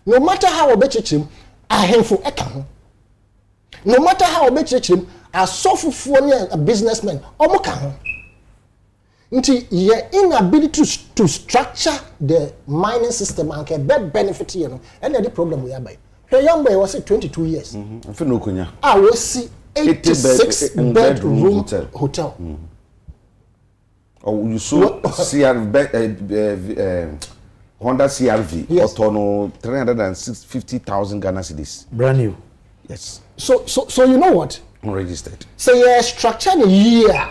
E: No matter how we treat him, a handful eka. No matter how we treat him, a software a businessman, omoka. Nti your inability to structure the mining system and get benefit you know, and the problem we have by. The young boy was 22 years. I will see 86 bedroom hotel.
A: Oh, you saw Honda CRV, yes. Autono 350,000 Ghana cedis.
B: Brand new.
A: Yes.
E: So you know what?
A: Unregistered.
E: So you structure a year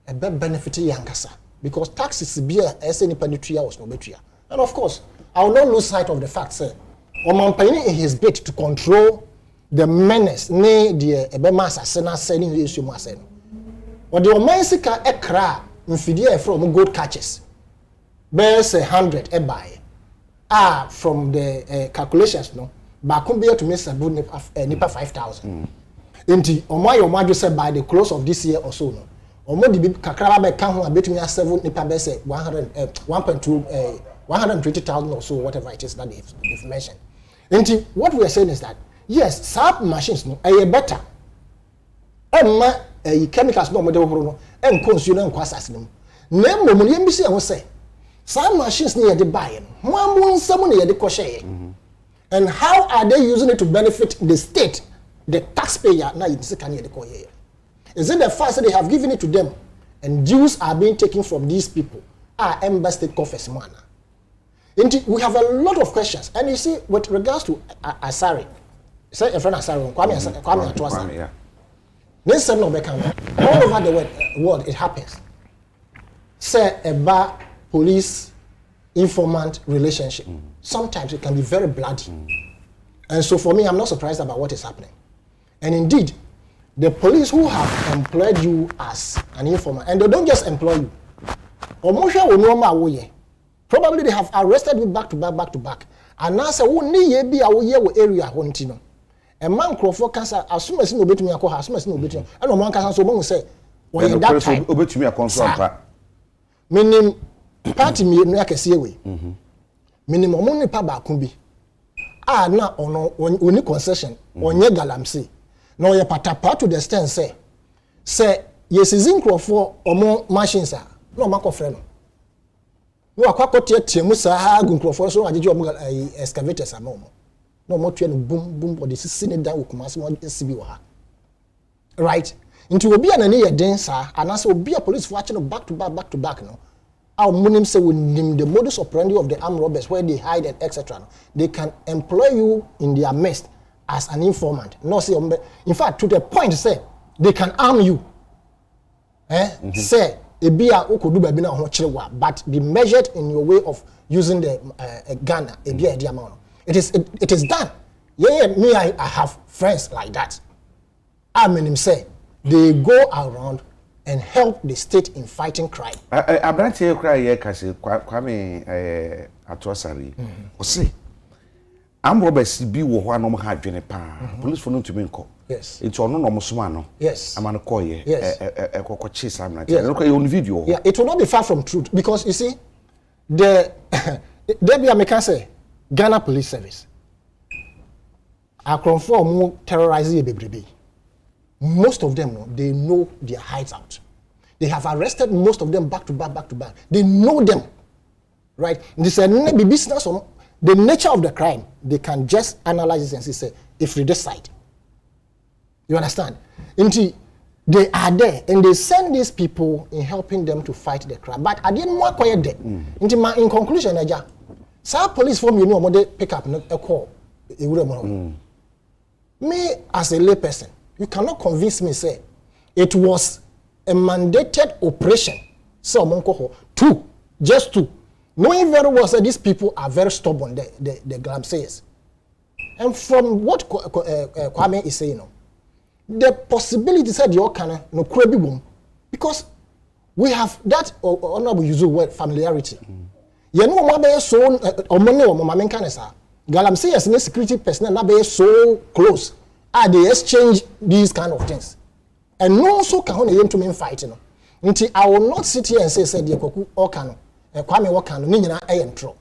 E: a bad benefit yankasa because taxes be as any penitria was no better. And of course, I will not lose sight of the fact, sir. Omampani in his bid to control the menace ne the ebema asasena selling issue maseno. Or the Omansika ekra mfidie from gold catches. Bears 100 e buy. From the calculations no. Bakumbia to Mr. Nipa 5,000. Inti omayo say by the close of this year or so no. Omo di kakra be kan ho abetumi a7 nipa be say 120,000 or so whatever it is that they've mentioned. And what we are saying is that yes, SAP machines no are better. Emma chemicals no model no and consumer and kwasas no. Na mo mo yem say won say SAP machines no ye de buy no. Mo nsam no ye de koshe. And how are they using it to benefit the state, the taxpayer? Na you say can ye de koye. Is it the fact that they have given it to them and dues are being taken from these people? Ember state coffers man. We have a lot of questions, and you see, with regards to Asari, say a friend Asari, Kwame Atuasa, yeah. All over the world, it happens. Say a bar police informant relationship. Sometimes it can be very bloody, and so for me, I'm not surprised about what is happening. And indeed, the police who have employed you as an informant, and they don't just employ you, probably they have arrested you back to back. And now say, "Who need ye be our year area hontino?" A man crofo cancer as soon as no bit me as soon as no bit. And no man can so one say, "When in that time,
A: obey me a consult."
E: Meaning, party me no akese we. Minimum money pa ba kumbi. Na ono oni concession onye Galamsey. No ye patapa to the extent say yes is in crofo omo machines no man ko frɛ no. No akwakotie tiemu saa gunkrofo so ajeje omo excavators amomo. No mo tue no boom but this is ne da okumase mo sibi wo ha. Right? Into obi anani ye den saa anase obi a police for no back to back no. Our munim say we name the modus operandi of the armed robbers where they hide and etc. They can employ you in their midst as an informant. No say in fact to the point say they can arm you. Say ebia okodu ba bi na ho kyerewa but be measured in your way of using the gun ebia di amount. It is done. Yeah, me I have friends like that. I mean him say they go around and help the state in fighting crime.
A: Abrantie cry here kasi Kwame Atuasari. O say am robbers bi wo ho anom ha adwene pa. Police for no to me nko.
E: Yes.
A: It's on no soma no.
E: Yes.
A: Amana call here.
E: Yes.
A: Kokochi sam na.
E: Yes.
A: Look on video.
E: Yeah, it will not be far from truth because you see the there be a make say Ghana Police Service. Akronfo mo terrorize bebrebe. Most of them they know their hides out. They have arrested most of them back to back. They know them. Right? This is a business on the nature of the crime. They can just analyze it and say if we decide. You understand? Indeed, they are there and they send these people in helping them to fight the crime. But I didn't want quiet there. In conclusion, some police form you know they pick up a call. Me as a layperson, you cannot convince me say it was a mandated operation. So just two. Knowing very well that these people are very stubborn, the Galamseyers. And from what Kwame is saying, the possibility said you can no crabby boom because we have that honorable use the word familiarity. You know what they so or money or mama kanesa. Galamsey as a security personnel na be so close. They exchange these kind of things. And no so can hold to me fighting. Until I will not sit here and say the Koku or Kano, Kwame Wakano, Nina Ayentro.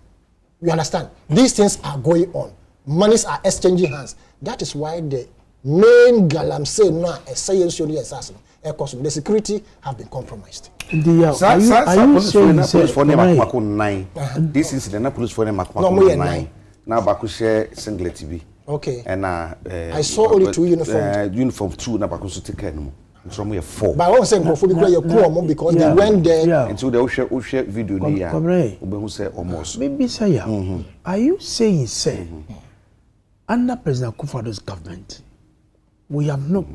E: You understand? These things are going on. Monies are exchanging hands. That is why the main Galamsey now a scientific assassin. The security have been compromised.
A: Are you saying for nine? This incident, police for them 9. Now Baku share singlet TV.
E: Okay.
A: And
E: I saw only 2 uniforms.
A: Uniform 2 na Baku take care no. Nsroma 4.
E: But I was saying because they went there
A: until they share video ni ya. Obehu say almost.
B: Maybe say are you saying under President Akufo-Addo's government we have not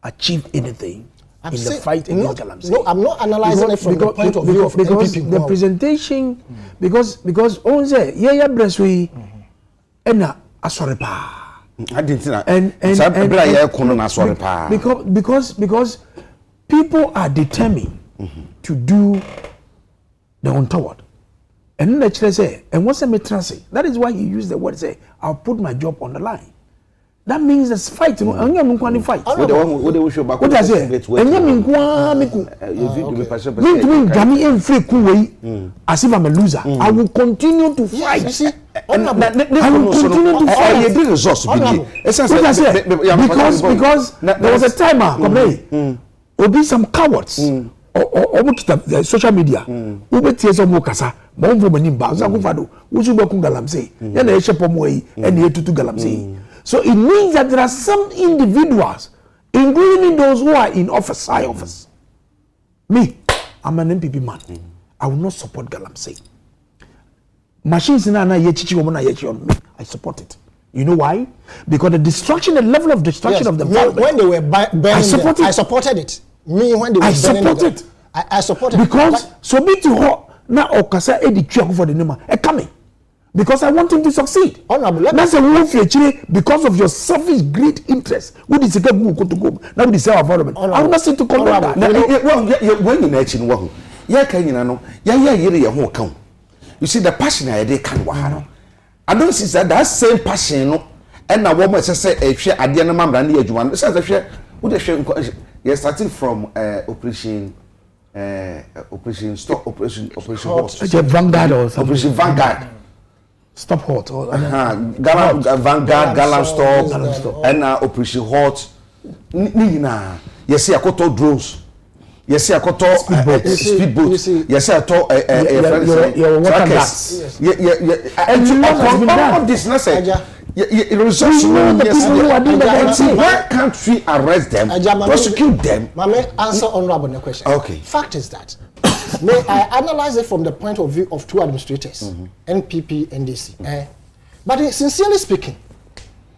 B: achieved anything in the fight against Galamsey?
E: No, I'm not analyzing it from the point of view of
B: because
E: NPP.
B: The presentation, because on say yeah breastway, ena asore pa.
A: I didn't know. And
B: because people are determined to do the untoward. And then they say, and what's a metrasi? That is why you use the word say, I'll put my job on the line. That means there's fight. I'm going to fight. What does it? And you mean, as if I'm a loser. I will continue to fight.
E: You see,
B: I will continue to fight. Because there was a timer, will be some cowards or the social media who be tears of Mokasa, Mombo Manimba, Zakufado, which you go Galamsey, and the Eshapomway, and here to Galamsey. So it means that there are some individuals, including those who are in office, high office. Me, I'm an MPP man. I will not support Galamsey. Machines in Ana Yechichi woman on me. I support it. You know why? Because the destruction, the level of destruction of the environment.
E: When they were burning, I supported it. Me when they were burning, I supported it.
B: Because so be to her now Okasa Edi Chiaku for the name. Coming. Because I want him to succeed. That's a wolf because of your selfish greed interest. Who is the go to go? Now we say our environment. I will not say to condemn that.
A: When you mention one, you see the passion I did can wahano. I don't see that same passion no. And now woman say if she at the end of my brand new one. You're starting from operation stop operation horse.
B: Vanguard or something.
A: Operation Vanguard.
B: Stop hot or
A: Vanguard, Gallant Stop, and Operation Hot. Nina, yes, I got all drones. Yes, I got all speedboats. Yes, I thought
B: your water gas.
A: And all this, not say. Why can't we arrest them, prosecute them?
E: Mame, answer honorable the question.
A: Okay.
E: Fact is that. May I analyze it from the point of view of 2 administrators, NPP and DC. But sincerely speaking,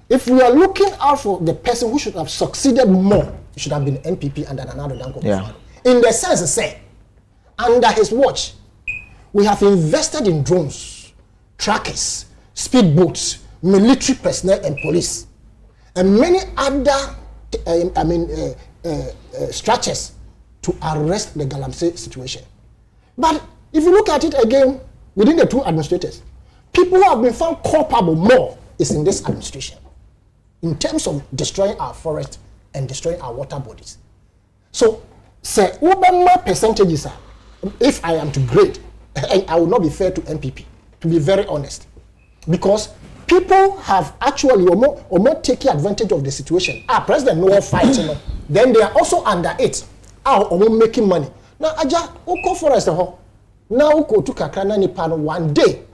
E: if we are looking out for the person who should have succeeded more, it should have been NPP and another Danko. Yeah. In the sense of say, under his watch, we have invested in drones, trackers, speedboats, military personnel and police, and many other structures to arrest the Galamsey situation. But if you look at it again, within the 2 administrators, people who have been found culpable more is in this administration in terms of destroying our forest and destroying our water bodies. So, say, Obama percentages are, if I am to grade, and I will not be fair to NPP, to be very honest, because people have actually or more taking advantage of the situation. President no fighting, then they are also under it. Or making money. Now, Aja, Oko Forest, now Oko to Kakrana Nipan 1 day,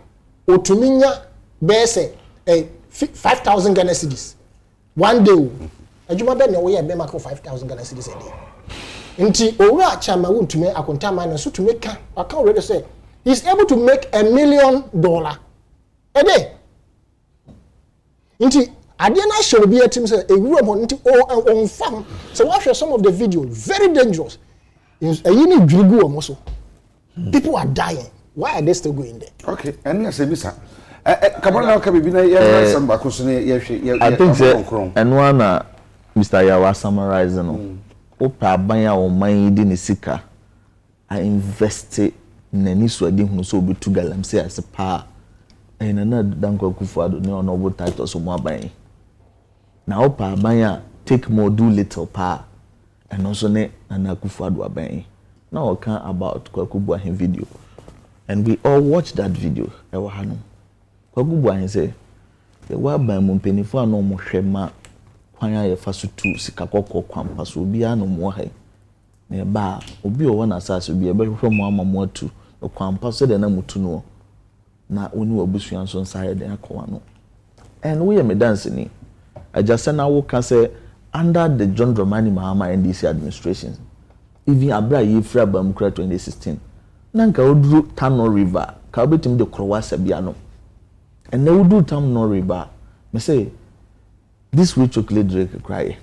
E: Otuminya Bese, 5,000 Ghana cedis. 1 day. Ajuma Ben, we have Bemako 5,000 Ghana cedis a day. Inti Ora Chama won't to make a contaminant, so to make I can't already say he's able to make $1 million a day. Inti I didn't show be a team say a room on farm. So watch some of the videos, very dangerous. People are dying. Why are they still going there?
A: Okay, and yes, Mr. I
C: think so. And one Mr. Yawa summarizing. Opa banya o man di ni sika. I invested n'ani so adi hu so obi tu galamsey as pa and na danko Akufo-Addo ne ono bo title so mo aban na opa aban take more do little pa and also ne na Akufo-Addo aban now we can about Kwaku Boahen video and we all watched that video e wa hanu Kwaku Boahen say the wa ban mo mpenifo ano mo hwema kwan ya fa so tu sika kokko kwampa so obi ano mo ha ne ba obi o wona asase obi e be hwehwe mo ama mo atu no kwampa so de na mutu no na oni obusuan so nsare de akwa no and we me dance ni I just say now can say under the John Dramani Mahama NDC administration even abra ye fra bamkra 2016 nanka oduru Tano River ka obetim de krowasa bia no and they would do Tano River me say this way chocolate drink cry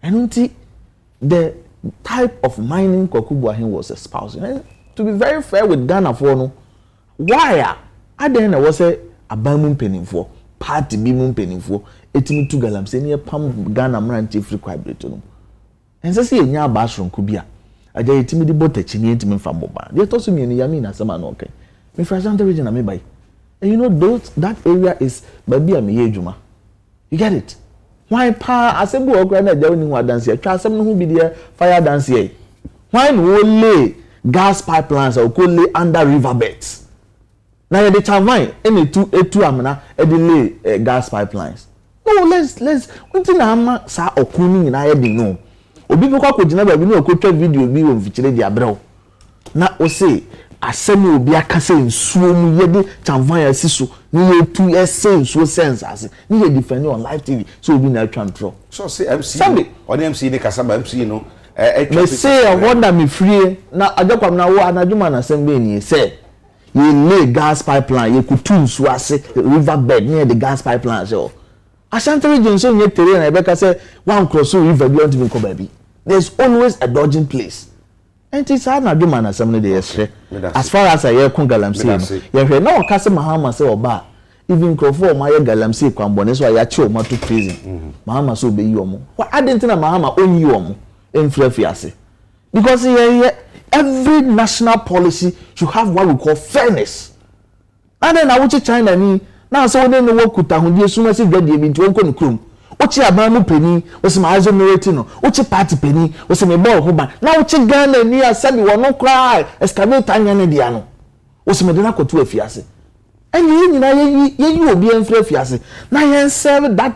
C: and until the type of mining Kwaku Boahen was espousing and to be very fair with Ghana for no why aden na wo say abamu mpenimfo party bi mu mpenimfo etimi tu galamsey ne pam Ghana mranti free kwaibreto no ense se enya abashronko bia aja etimi di botachi ne etimi mfa boba dey to so me ni yami na sama no okay me fragile region na me bai and you know that area is baby am ye adwuma you get it why pa asembu okra na jaw ni hu dance atwa asem no hu bi dey fire dance here why no lay gas pipelines or go lay under riverbeds na ye dey chavine any etu amna e dey lay gas pipelines no let's until na ama sa okuni na ye dey no obi bi kwa kogina ba bi no okotwa video bi wo mfichire di abrɛw na o say asɛm obi akase nsuo mu ye dey chavine asiso ni ye tu essence so sense as ni ye defend on live TV so obi na atwa ntro
A: so say MC on MC ni kasa ba MC no
C: me say I wonder me free na ajakwam na wo anadwuma na asɛm be ni say ye lay gas pipeline ye kutu nsuo ase riverbed near the gas pipeline so Ashanti region so nye terrain na ebeka say one cross river bi on to come baby there's always a dodging place and it's hard na do man asem no dey yesre as far as I hear kun galamsey ye hwe na okase Mahama say oba even crofo ma ye galamsey kwambone so ya che o ma to prison Mahama so be yi omo what adentina Mahama onyi omo enfrefiase because every national policy should have what we call fairness and then I watch China ni na so we no wakuta hundie suma se gade bi nti wonko no krom ochi abamu pani wose ma azo mereti no ochi party pani wose me ball ho ba na ochi Ghana ni asabi wono cry excavator anya ne dia no wose me de na kotu afiase eni nyina ye obi enfre afiase na yen serve that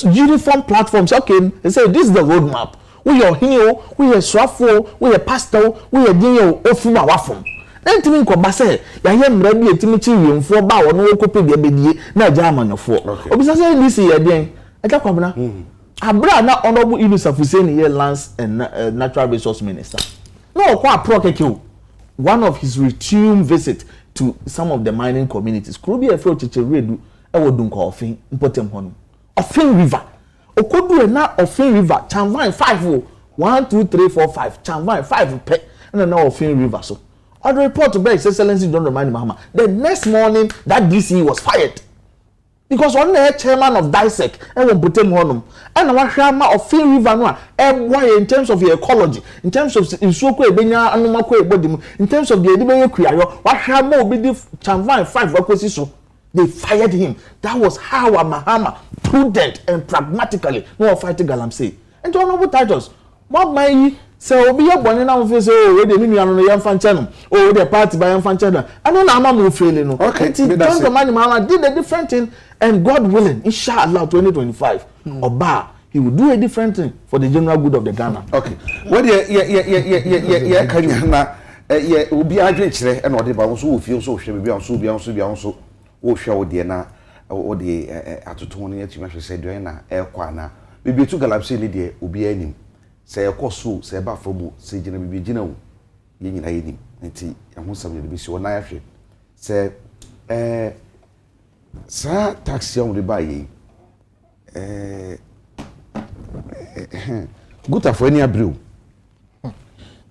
C: uniform platforms okay they say this is the road map we are here we are swafo we are pastor we are dinyo ofuma wafom entimi nkoba se ya ye mra bi etimi chi wiemfo ba wo no kope bi abedie na agya amanyofo obisa se ni si ye den agya kwabna abra na honorable Idris Hussein ye lands and natural resource minister no kwa prokeke one of his routine visit to some of the mining communities krobi e fro chicheredu e wodunko ofin mpotem hono ofin river okodu na ofin river Chanvine 5 1 2 3 4 5 Chanvine 5 pe na ofin river so on the report to His Excellency John Dramani Mahama the next morning that DC was fired because one the chairman of DISEC and won put him honum and wa hwama of Fin River no a in terms of your ecology in terms of nsuoko ebenya anomako ebodimu in terms of the edibenye kuayo wa hwama obi di Chanvine 5 wakosi so they fired him that was how Mahama prudent and pragmatically no fight galamsey and honorable titles what my so obi ye bone na mfe say oh we dey ni nuano no ye mfa nche no oh we dey party by mfa nche no ano na ama mo free no
A: okay
C: John Dramani Mahama did a different thing and God willing inshallah 2025 oba he will do a different thing for the general good of the Ghana
A: okay what ye kanya na ye obi adwen kire e na ode ba wo so wo fie so hwe bia so bia so wo hwe wo de na wo de atoto no ye tima hwe se de na e kwa na bibi tu galamsey ni de obi anim se ekoso se ba fomu se gina bibi gina wo ye nyina ye nim nti ehun sam ye bi si wona ya hwe se sa taxi on de ba ye gutafo ani abreu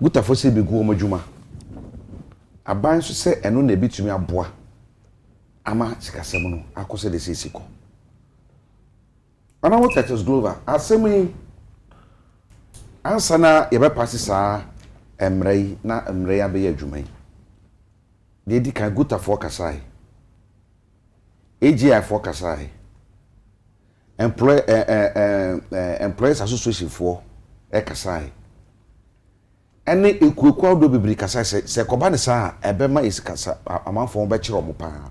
A: gutafo se begu omadwuma aban so se eno na bitumi aboa ama sikasem no akose de sesiko ana what that is global asemi ansana ye be pass saa emrei na emrei abeya adwumai de di kan guta for kasai AGI for kasai employees association for kasai ene ekueku awdo bibiri kasai se koba ne sa ebema isikasa amanfo be kire omo pa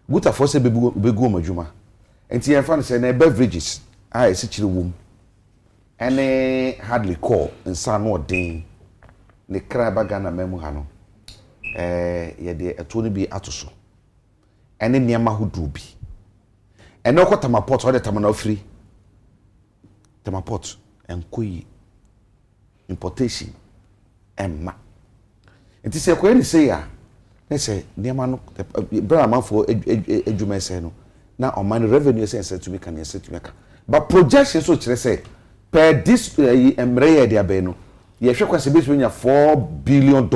A: guta for se begu omadwuma enti yenfa ne se na beverages a esikire wom ene hardly call nsa no odin ne kra baga na memu ha no yede eto ne bi atoso ene niam ahodu bi ene okotama pot o de tamana ofri tamapot enkoyi importation emma enti se ko eni se ya ne se niam no bra manfo adwuma se no na o man revenue se to me kan se to me ka but projection so kire se per this emreye de abeno ye hwe kwase betu nya $4 billion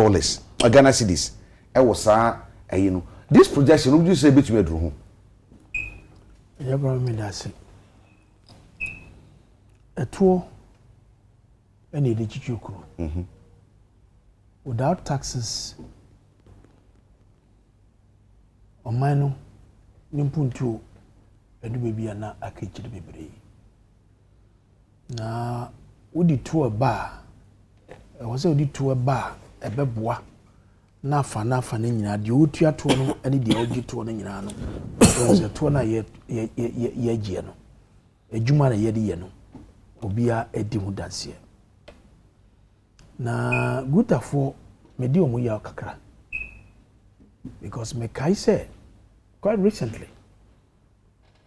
A: Ghana cedis e wo sa ayi no this projection would you say betu medru ho
B: ya bra me dase etuo ene de chichukuru without taxes omano nimpuntu edu bebia na akechire bebre na udi to ba was udi to ba ebeboa na afa ne nyina de otua to no ene de ogi to no nyina no so to na ye gie no adwuma na ye de ye no obia edi hu danse na gutafo me di omu ya kakra because me kai say quite recently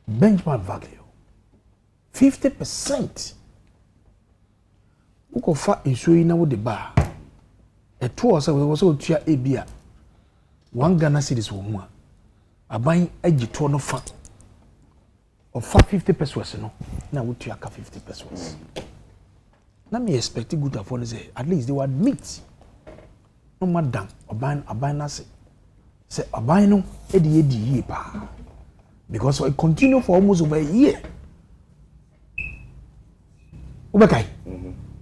B: benchmark value 50% uko fa insuyi na wo de ba eto o se wo se otua ebia 1 Ghana cedis wo mu a aban agito no fa of 50 pesos no na wo tua ka 50 pesos na me expect good afọ say at least they would admit no madam aban na say aban no e de yie pa because it continue for almost over a year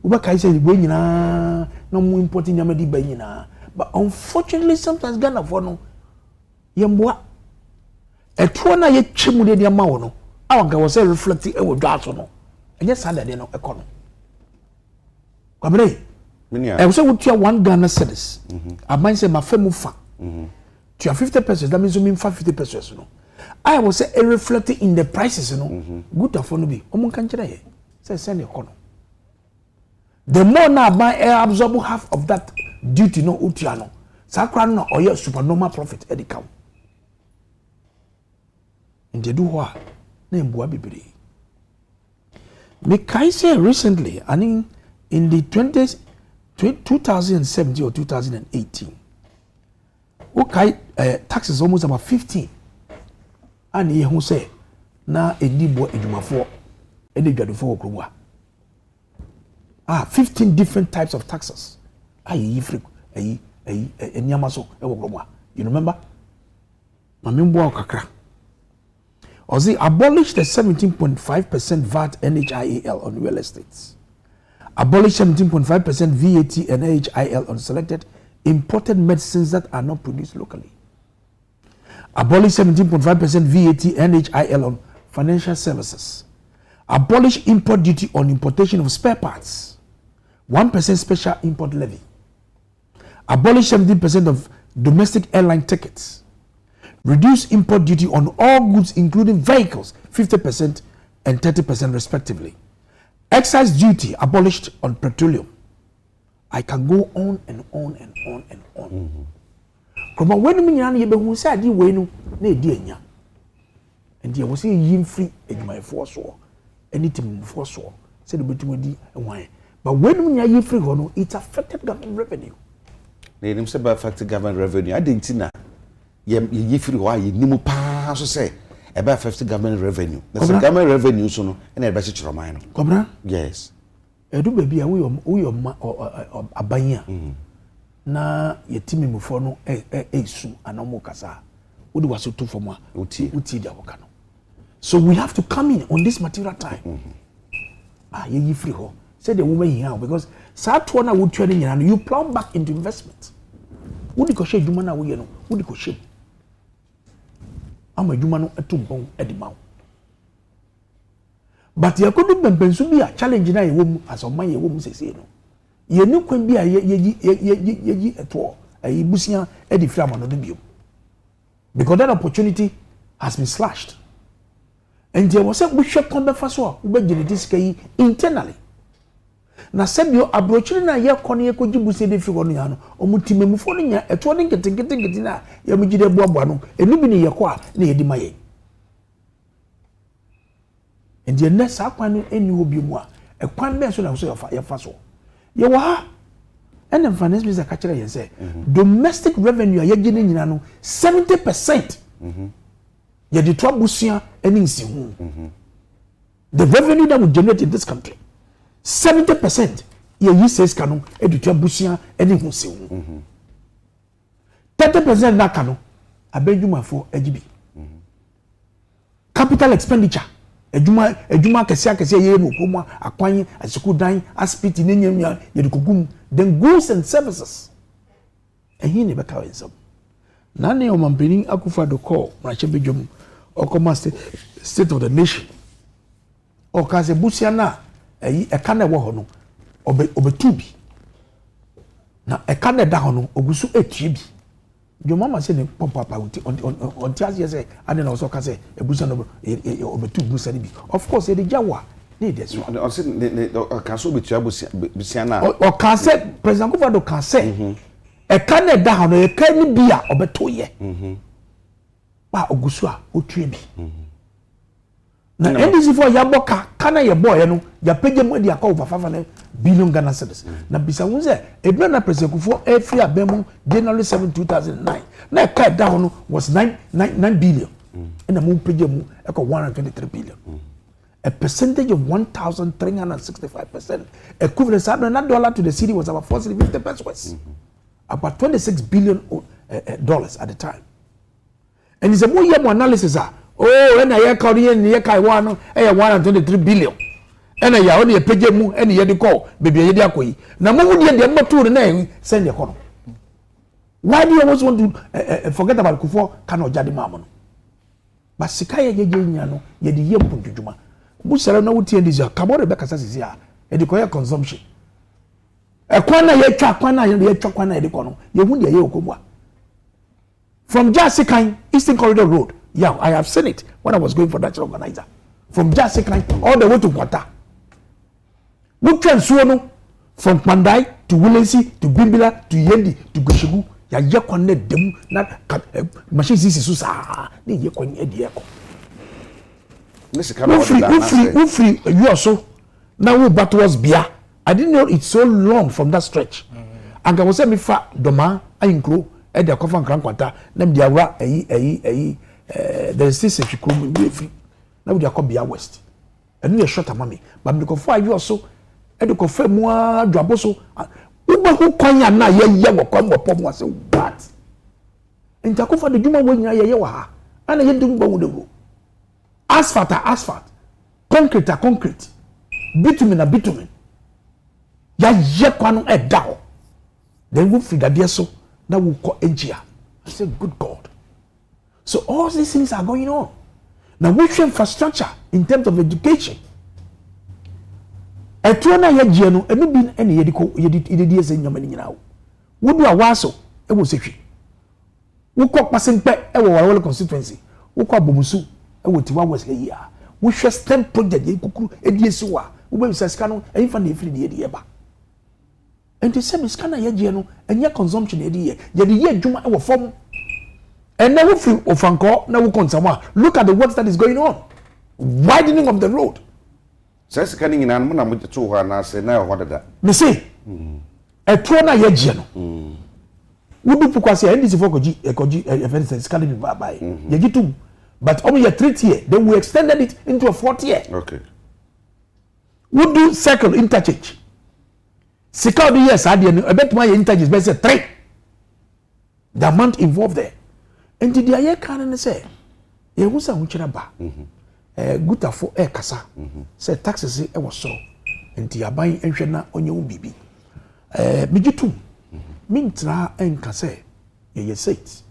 B: Ubakai say we nyina no more important nyama di ba nyina but unfortunately sometimes Ghana for no yemboa eto na ye twemu de ma wo no awanka wo say reflect e wo dwa so no enye sada de no ekono kwabere
A: minia
B: e say wo tua 1 Ghana cedis aban say ma famu fa tua 50 pesos that means you mean 50 pesos no I was say reflecting in the prices no good afọ no bi omo kan kire ye say send ekono the more na buy absorb half of that duty no utia no sakra no or supernormal profit e dey come and they do what na mboa bibiri me kai say recently I mean in the 2017 or 2018 okay taxes almost about 15 and ye hu say na edibo edwumafo e dey dwadofo okrowa 15 different types of taxes. You remember? Ozi abolished the 17.5% VAT NHIAL on real estates. Abolished 17.5% VAT and NHIAL on selected imported medicines that are not produced locally. Abolished 17.5% VAT and NHIAL on financial services. Abolish import duty on importation of spare parts. 1% special import levy. Abolish 17% of domestic airline tickets. Reduce import duty on all goods including vehicles, 50% and 30% respectively. Excise duty abolished on petroleum. I can go on and on and on and on. Kuma when me nyana ye be hu say adi we no na edi anya. And there was a yim free edwuma for so. Anything for so. Say the betumudi why. But when we are free, it affected government revenue.
A: They didn't say affected government revenue. I didn't see that. You free why you nimu pa so say about 50 government revenue. That's the government revenue so no and a basic Romano.
B: Cobra?
A: Yes.
B: I do baby we abanya. Na yetimi mufono su anomo kasa. Udi waso tu for moi. Uti dia wakano. So we have to come in on this material time. Ye free ho. Say the woman here because saa to na wo tua ne nyina no you plow back into investment wo di ko hye adwuma na wo ye no wo di ko hye ama adwuma no etumpon edimawo but yakodu bempensu bi a challenge na ye wo mu asoma ye wo mu sese no ye ni kwan bi a ye eto ayi busia edi fira ma no do biom because that opportunity has been slashed and there was a bushwe kombe faso a ube genetic yi internally na sebio abrochiri na ye kone ye koji busia de fira no ya no omutimemufo no nya eto de nketenkete na ye mugide boaboa no enu bi ne ye ko a na ye di maye and the next akwan eni wo bi mu a ekwan be so na so ya fa so ye wa ha ene finance minister ka kire ye say domestic revenue ye gine nyina no 70% ye di to abusia eni nsi hu the revenue that we generate in this country 70% ye yi says kanu e di to abusia eni hu nsi hu 30% na kanu abedwumafo agibi capital expenditure ejuma kese ye no koma akwan asiku dan aspiti nenyamia ye dikogum then goods and services ehin ne beka wensam na ne omampeni akufa do call mrache bedwom okoma state of the nation o ka se busia na eyi eka na wo ho no obetubi na eka na da ho no ogusu etue bi your mama say ne papa on tias say ade na so ka say ebusa no obetu busa ni bi of course e dey jawa dey dey so
A: on say ka so betu abusia na
B: o ka say president Kufado ka say e ka na da ha no e ka ni bi a obeto ye ba ogusu a otue bi na NDC for ya boka kana ye boy no ya pege mu di aka over 500 billion Ghana cedis na bisa won say ebra na president Kufo every abemu January 7 2009 na ka down no was 9 billion and na mu pege mu e ko 123 billion a percentage of 1365% equivalent na dollar to the city was about 450 pesos about 26 billion dollars at the time and it's a more year analysis oh and I call ye kai one no 123 billion and ya only a page mu and ye de call baby ye de akoyi na mo de de motor na send the kono why do you always want to forget about Kufo kana ojade mama no but sika ye nya no ye de ye mpodwuma bu sere na wutie ndi za kabore be kasa sisi a e de koye consumption e kwana ye twa kwana ye twa kwana ye de kono ye hu de ye okobu from Jasikan Eastern Corridor Road. Yeah, I have seen it when I was going for that organizer. From Jasikan all the way to Kwata. Mukran Suono from Pandai to Willensi to Bimbila to Yendi to Gushigu. Ya yakwane demu na machine sisi susa ni yakwane edieko. Ufri you also now we back towards Bia. I didn't know it's so long from that stretch. And I was saying me fa doma ayinkro e de kofa nkran kwata na me dia wura there is this chikrom we free na we dey call Bia West and we short amami but me ko for you also e de ko fa mu adwabo so uba ho kwanya na ye wo kwam wo mo say what nta ko fa de djuma wo nyina ye wa ha ana ye ndum ba wo de wo asphalt concrete bitumen ya ye kwano e da ho then we free that so now we call engineer. I said, good God. So all these things are going on. Now which infrastructure in terms of education? A tuana ya jeno, and maybe any yedis in your money now. Would do a waso, it was a tree. We call passing pet, our constituency. We call Bomusu, I would to 1 was a year. We shall stem project, Ediesua, who will say Scano, and infant free the Edieba. And the same is kind of ye and your consumption ye the year Juma our form. And now we feel Ofanko, now we consume. Look at the works that is going on. Widening of the road.
A: Says canning in Anmona with the 2 and I say now what that.
B: Me say a trona ye geno. We do because and this for a scanning by ye get to but only a 3th year, then we extended it into a 4th year.
A: Okay.
B: We do circle interchange. Sika yes, I didn't. I bet my interest is better 3. The amount involved there. And the aye can say, "E who say unchira ba? Good for kasa. Say taxes e was so. And the abai enhwe na onye wo bibi. Mijitum. Mintra enka say ye saint.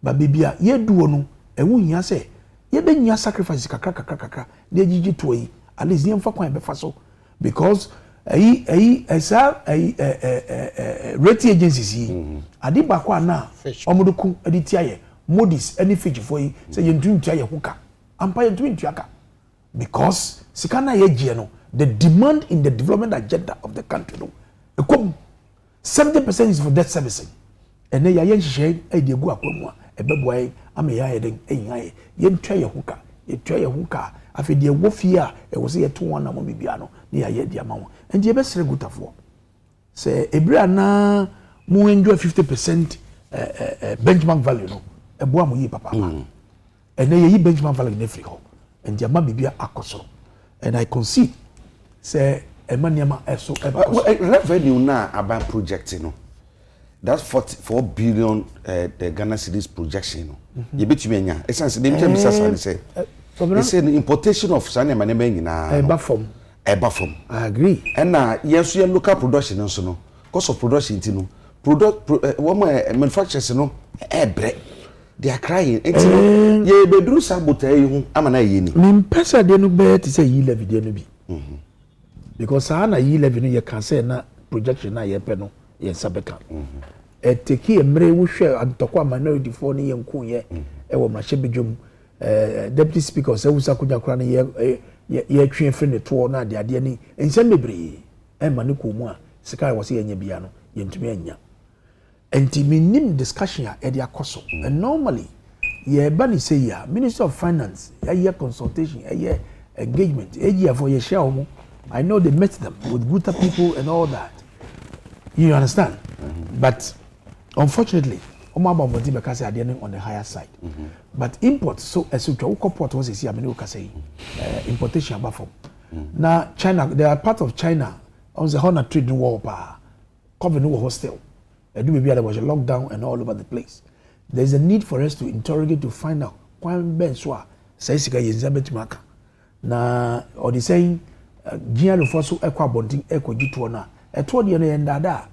B: But bibia ye duo no ewu hia say ye benya sacrifice kakra de gigi to yi at least yemfa kwan be fa so because esa rating agencies yi ade ba kwa na omodoku ade tia ye modis any fiji for yi say ye ntu tia ye hoka ampa ye ntu ntu aka because sikana ye gie no the demand in the development agenda of the country no ekom 70% is for debt servicing ene ya ye nhihye e de gu akwamu a ebeboa ama ya ye den eyin ye ye ntwa ye hoka ye twa ye hoka afede wo fie a e wo se ye to wona mo bibia no ne ya ye dia ma wo enti ye be sere gutafo se ebra na mo enjoy 50% benchmark value no eboa mo yi papa ene ye yi benchmark value ne free ho enti ama bibia akosoro and I concede say emaniama eso
A: revenue na about project no that's 44 billion the Ghana cedis projection no you bet me nya essence dem tell me say it's an importation of sane manema nyina
B: eba from I agree
A: and na yes your local production nso no cost of production ti no manufacturers no ebre they are crying enti no ye bedru sabota yi hu amana yi ni
B: me pesa de no be to say yi levy de no bi because ana yi levy no ye can say na projection na ye pe no ye sabeka take emre wo hwe antokwa minority for ne yenku ye e wo mrahye bedwom deputy speaker say wusa kunya kra ne ye twen fre ne to na ade ni ensem bebre e ma ne ko mu a sika wo se yenya bia no yentumi anya enti minim discussion a e de akoso and normally ye ba ni say ya minister of finance ye consultation ye engagement ye for ye share omo I know they met them with good people and all that you understand but unfortunately Oma Bamodi because they are on the higher side. But import so as you port was see I mean say importation above. Now China they are part of China on the Honor trade war pa cover no hostel. Do maybe there was a lockdown and all over the place. There's a need for us to interrogate to find out why Ben Swa says sika Elizabeth Maka. Na or the saying Gian for so equa bonding equa jitu na a 20 year ndada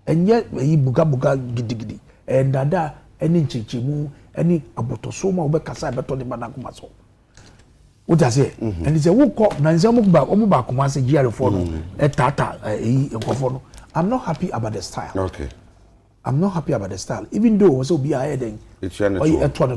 B: and yet he buga gidigidi and dada any chichimu any abotosoma obekasa beto de banakuma so what I say and he say wo ko na nzemu ba omo ba kuma say GR for no etata nkofo no I'm not happy about the style.
A: Okay.
B: I'm not happy about the style even though was obi ahead then
A: it's your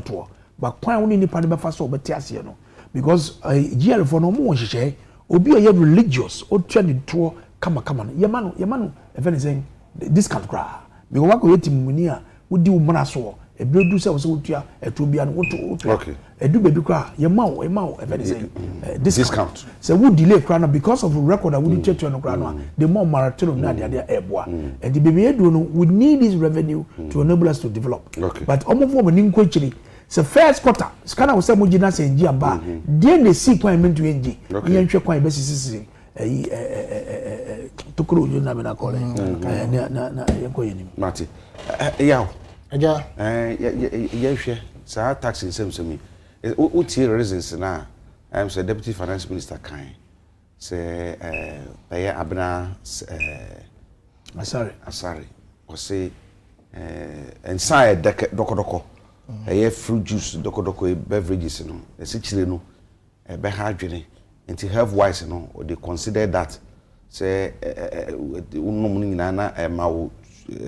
B: tour but kwan woni nipa ne befa so obeti ase no because GR for no mo hihye obi oye religious o twa ne tour kama no yemano even saying this can cry because wa ko yetim muni a wodi wo mra so e bredu se wo so tua eto bia no woto
A: okay
B: edu bebi kra ye ma wo even say
A: discount
B: so we delay kra no because of record that we check no kra no the more marathon na dia eboa and the baby edu no we need this revenue to enable us to develop
A: okay.
B: But omofo mani nkwachiri so first quarter skana wo se mo gina se ngi amba dey na see kwan mentu engi ye nhwe kwan be sisi tukuru you na me na kole na yenko yenim
A: mati yaw
E: aja
A: ye hwe sa tax nsem o tie reasons na I'm say deputy finance minister kan say pay abna asari o say inside dokodoko fruit juice dokodoko beverages no esichire no be ha adwene until health wise no they consider that say unum nyina na ma wo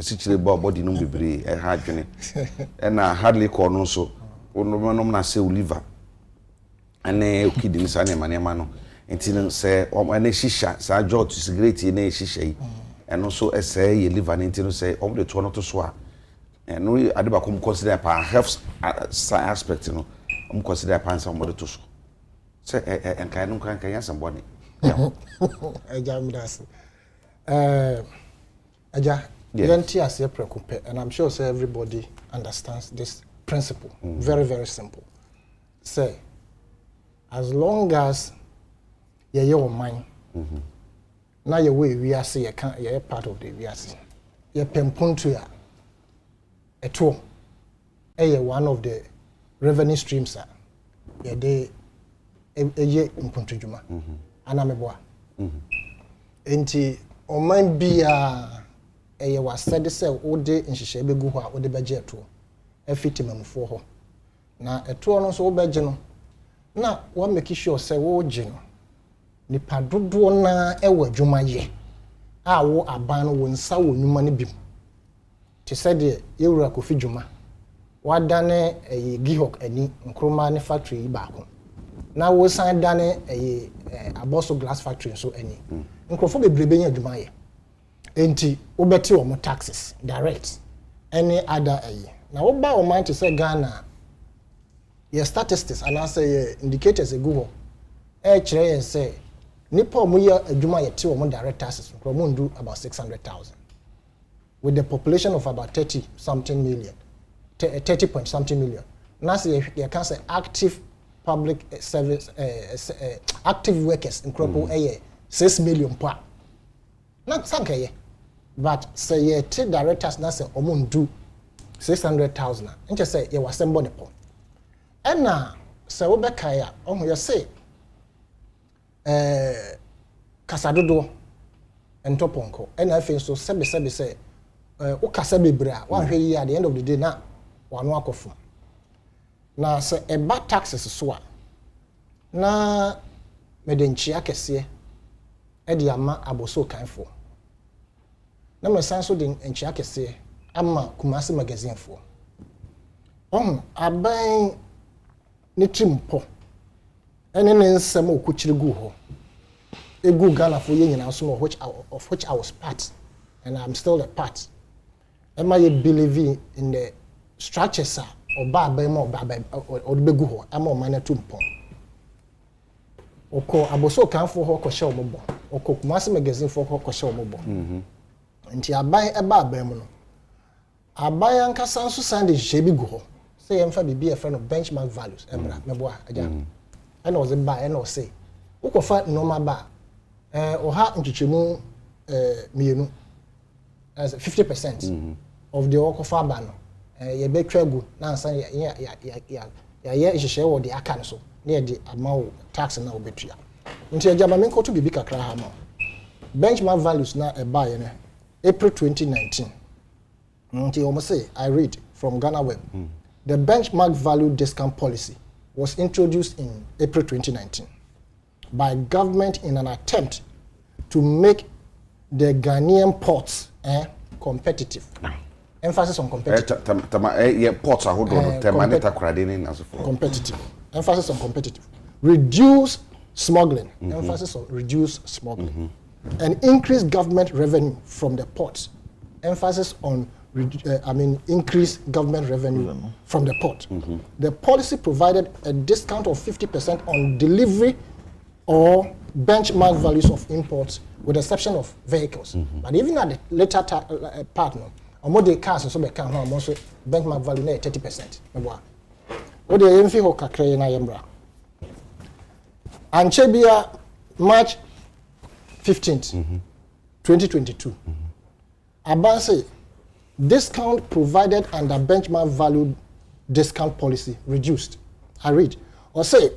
A: sichire body no bebre ha adwene na hardly call no so unum na say liver ane okidini sa ne manema no until say ane shisha sa jot cigarette na shisha yi eno so say ye liver until say the to no to so a eno adeba kom consider pa health aspect no consider pa somebody to so say enkai no kan kan somebody
E: aja midas aja yenti as a preoccupy and I'm sure say everybody understands this principle very very simple say as long as your mind now your way we are say you part of the we are say you pemponto ya eto one of the revenue streams ya dey eye mpontojuma ana meboa enti o man bia ɛyɛ wasɛde sɛ wode nhyehyɛ bɛgu hɔ a wode bɛgye ɛtoɔ ɛfiti mamufoɔ hɔ na ɛtoɔ no nso wobɛgye no na wa make sure sɛ wogye no nipa dodoɔ na ɛwɔ adwuma yɛ a wo aban no wo nsa wɔ nnwuma no bi te sɛ deɛ yɛwura kofi dwuma wadane ɛyɛ gihok ani Nsroma ne factory yi baako na wo san dane ɛyɛ Aboso glass factory nso ani nkurɔfoɔ bebree bɛnya adwuma yɛ enti wobɛte wɔ mo taxes direct any other ɛyɛ na woba ɔman te sɛ Ghana yɛ statistics anaasɛ yɛ indicators egu hɔ ɛkyerɛ yɛn sɛ nipa ɔmo yɛ adwuma yɛte wɔ mo direct taxes nkurɔfoɔ ndu about 600,000 with the population of about 30 something million 30 point something million na sɛ yɛ can say active public service active workers nkurɔfoɔ ɛyɛ 6 million pa na sanka yɛ but sɛ yɛte directors na sɛ ɔmo ndu 600,000 nkyɛ sɛ yɛ wasɛmbɔ ne pɔ ɛna sɛ wobɛkae a ɔho yɛ se kasadodoɔ ntɔpɔnkɔ ɛna afei nso sɛbesɛbe sɛ wokasa bebree a woanhwɛ yi at the end of the day na wano akɔfo na sɛ ɛba taxes so a na mede nkyia kɛseɛ ɛde ama aboso kanfoɔ na mesan so de nkyia kɛseɛ ama Kumasi magazine foɔ ɔho aban ne trimpɔ ɛne ne nsɛm okukyiri gu hɔ egu Ghana for yɛ nyinaa so of which I was part and I'm still a part am I believe in the structures a ɔba aban ma ɔde bɛgu hɔ ama ɔman no trimpɔ ɔkɔ aboso kanfoɔ hɔ kɔhyɛ ɔmo bɔ ɔkɔ Kumasi magazine foɔ hɔ kɔhyɛ ɔmo bɔ nti aban ɛba aban mu no aban ankasa nso san de hyehyɛ bi gu hɔ sɛ yɛmfa biribi yɛfrɛ no benchmark values ɛbra mɛboa agya ɛna ɔdze ba ɛna ɔsɛ wokɔfa nneɛma ba ɔha ntwitwemu mmienu as 50% of the ɔkɔfa ba no yɛbɛtwa gu na ansa yɛyɛ nhyehyɛ wɔ de aka no so na yɛde ama wo tax na wobɛtua nti agya ma menkɔto biribi kakra ha ma benchmark values na ɛba yɛ no April 2019 nti ɔmo say I read from Ghana Web the benchmark value discount policy was introduced in April 2019 by government in an attempt to make the Ghanaian ports competitive. Emphasis on competitive.
A: Ports are
E: competitive. Emphasis on competitive. Reduce smuggling. Emphasis on reduce smuggling. And increase government revenue from the ports. Emphasis on increase government revenue from the port. The policy provided a discount of 50% on delivery or benchmark values of imports, with the exception of vehicles. But even at the later part, no, the cars also become also benchmark value 30%. What the MV Hoka Crane Yambra. And Chebia, March 15th, 2022. Abanse discount provided under benchmark value discount policy reduced. I read or say,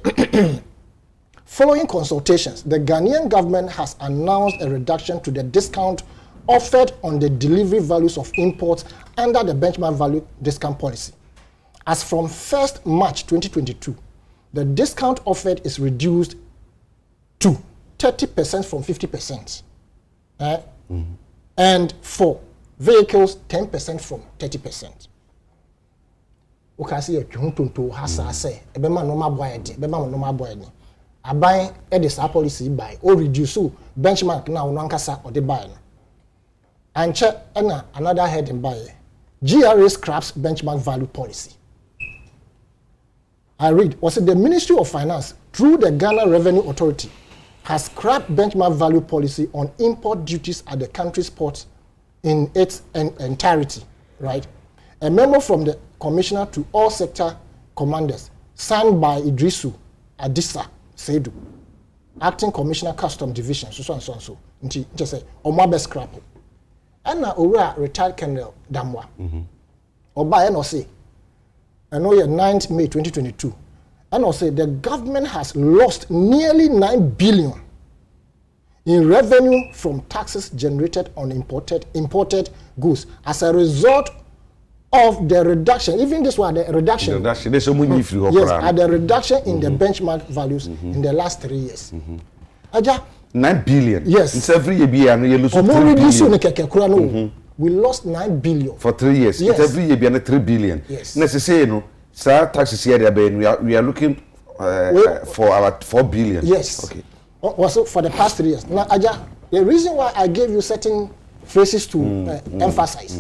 E: following consultations, the Ghanaian government has announced a reduction to the discount offered on the delivery values of imports under the benchmark value discount policy. As from 1st March 2022, the discount offered is reduced to 30% from 50%. And for vehicles 10% from 30%. Okay, see a to hasa say ebema no ma boy de ebema no ma boy ni aban e de sa policy buy or reduce benchmark na no ankasa or de buy no anche na another heading buy GRA scraps benchmark value policy. I read was it the Ministry of Finance through the Ghana Revenue Authority has scrapped benchmark value policy on import duties at the country's ports in its entirety, right? A memo from the commissioner to all sector commanders signed by Idrisu Adisa Seidu, acting commissioner custom division, so and so and so. Just say Omabe scrap. And now Ora retired Colonel Damwa. Oba and say, I know your 9th May 2022. And I'll say the government has lost nearly 9 billion in revenue from taxes generated on imported goods as a result of the reduction. Even this one, the reduction.
A: Yes, at
E: the reduction in the benchmark values in the last 3 years. Aja,
A: 9 billion.
E: Yes.
A: It's every year you lose 3 billion.
E: We lost 9 billion.
A: For 3 years.
E: Yes.
A: It's every year be 3 billion.
E: Yes.
A: Necessary, no. Sir, taxes here we are looking for about 4 billion.
E: Yes. Okay. Also for the past 3 years. Now, Aja, the reason why I gave you certain phrases to emphasize,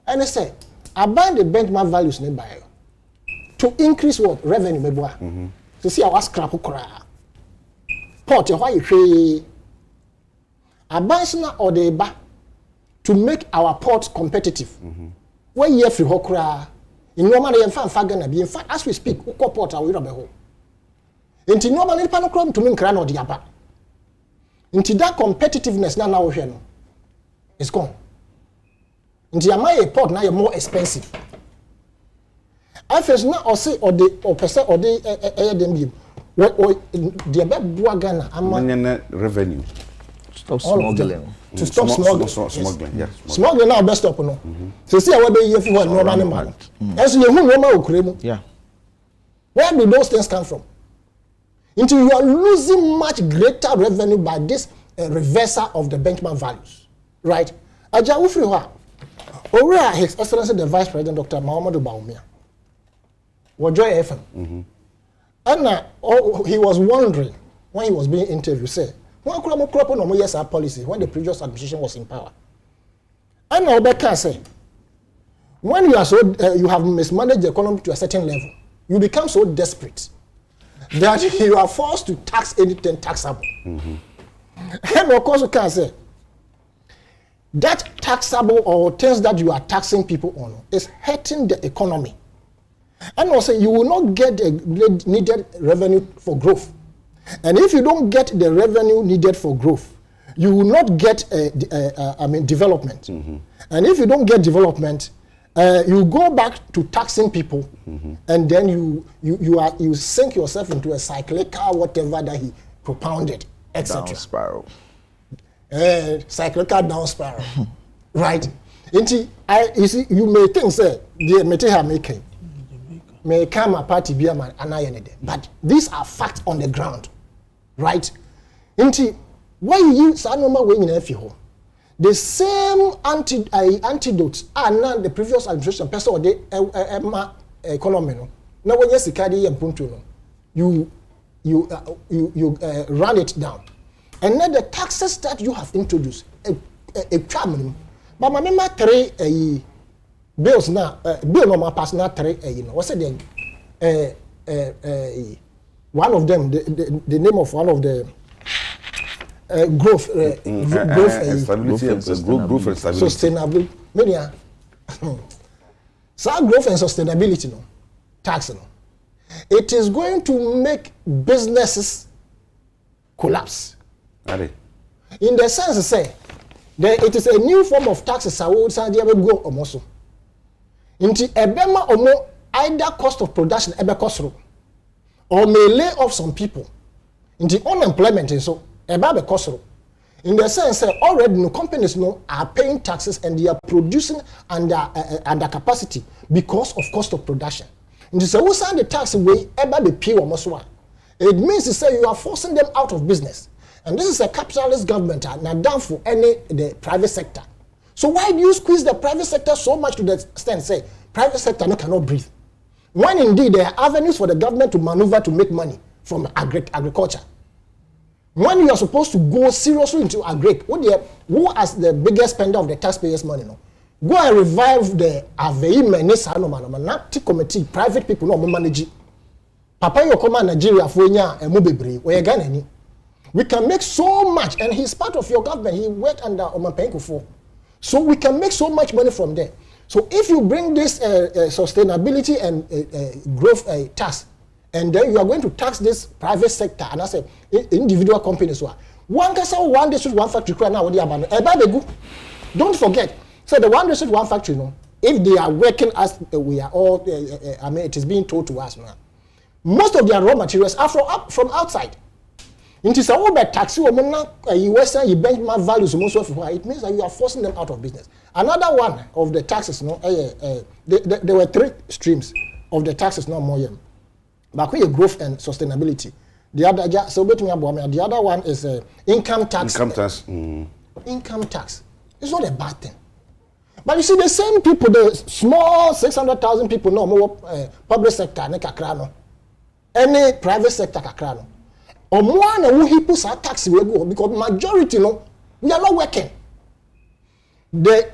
E: and I say, I buy the benchmark values nearby to increase what revenue meboa. To see our scrap ukra. Port why you I buy or the ba to make our ports competitive. When you free hokra, in normally in fact as we speak, uko port are we rubber home. Inti normally panocrom to mean cran or diaba. Inti that competitiveness now here is gone. Inti a port now you're more expensive. I first now or say or the or percent or the them or the bad Ghana
A: I'm revenue.
C: Stop smuggling.
E: To stop
A: smuggling. Yes.
E: Smuggling now best stop no. So see what be here for normal man. As you who normal okremu.
C: Yeah.
E: Where do those things come from? Until you are losing much greater revenue by this reversal of the benchmark values, right? Aja ufriwa. Ora His Excellency the Vice President Dr. Muhammadu Bawumia. Wajoy FM. And he was wondering when he was being interviewed, say, when our policy when the previous administration was in power. And now Obeka say, when you are you have mismanaged the economy to a certain level, you become so desperate that you are forced to tax anything taxable. And of course, you can say that taxable or things that you are taxing people on is hurting the economy. And also, you will not get the needed revenue for growth. And if you don't get the revenue needed for growth, you will not get development. And if you don't get development, you go back to taxing people, and then you sink yourself into a cyclical whatever that he propounded, etc.
C: Down spiral.
E: Cyclical down spiral, right? You see, you may think say the material making may come a party be a man but these are facts on the ground, right? Why you say normal way in FIHO? The same antidotes are not the previous administration person or the economy. No, now when you see cardi and punto no, you run it down, and then the taxes that you have introduced a charm. But my member three bills now bill no more pass now three what's it one of them the name of one of the growth
A: stability and
E: sustainability. Media. So growth and sustainability no tax no. It is going to make businesses collapse. In the sense say it is a new form of taxes I would say they will go almost. Into ebema omo either cost of production ebe cost or may lay off some people. Into unemployment and so eba be cost. In the sense that already no companies are paying taxes and they are producing under capacity because of cost of production. And so who send the tax away eba be pay almost one. It means to say you are forcing them out of business. And this is a capitalist government not down for the private sector. So why do you squeeze the private sector so much to the extent say private sector cannot breathe? When indeed there are avenues for the government to maneuver to make money from agriculture. When you are supposed to go seriously into who as the biggest spender of the taxpayers' money no? Go and revive the AVE committee, private people no manage. Papa you come Nigeria for Ghana. We can make so much, and he's part of your government. He worked under Omapenko for. So we can make so much money from there. So if you bring this sustainability and growth tax, and then you are going to tax this private sector, and I say individual companies, one district, one factory, don't forget. So the one district, one factory, if they are working as we are all, it is being told to us now. Most of their raw materials are from outside. Into say oh, but taxi or you western you benchmark values most of it means that you are forcing them out of business. Another one of the taxes, there were 3 streams of the taxes, no more. But we growth and sustainability. The other so the other one is income tax.
A: Income tax.
E: Income tax. It's not a bad thing. But you see, the same people, the small 600,000 people, no more public sector, any private sector, or more than who puts our tax will go because majority, we are not working. The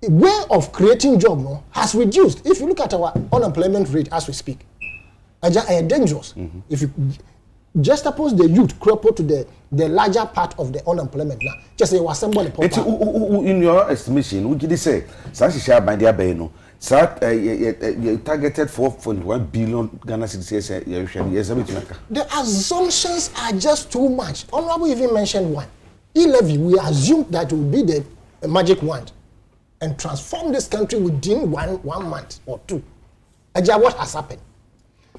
E: way of creating job has reduced. If you look at our unemployment rate as we speak, it's dangerous. If you just suppose the youth cripple to the larger part of the unemployment now, just say was somebody.
A: In your estimation, would you say, such share by the Abeno, targeted 4.1 billion Ghana cedis years?
E: The assumptions are just too much. Honorable even mentioned one. E-levy, we assume that will be the magic wand and transform this country within one month or 2. What has happened?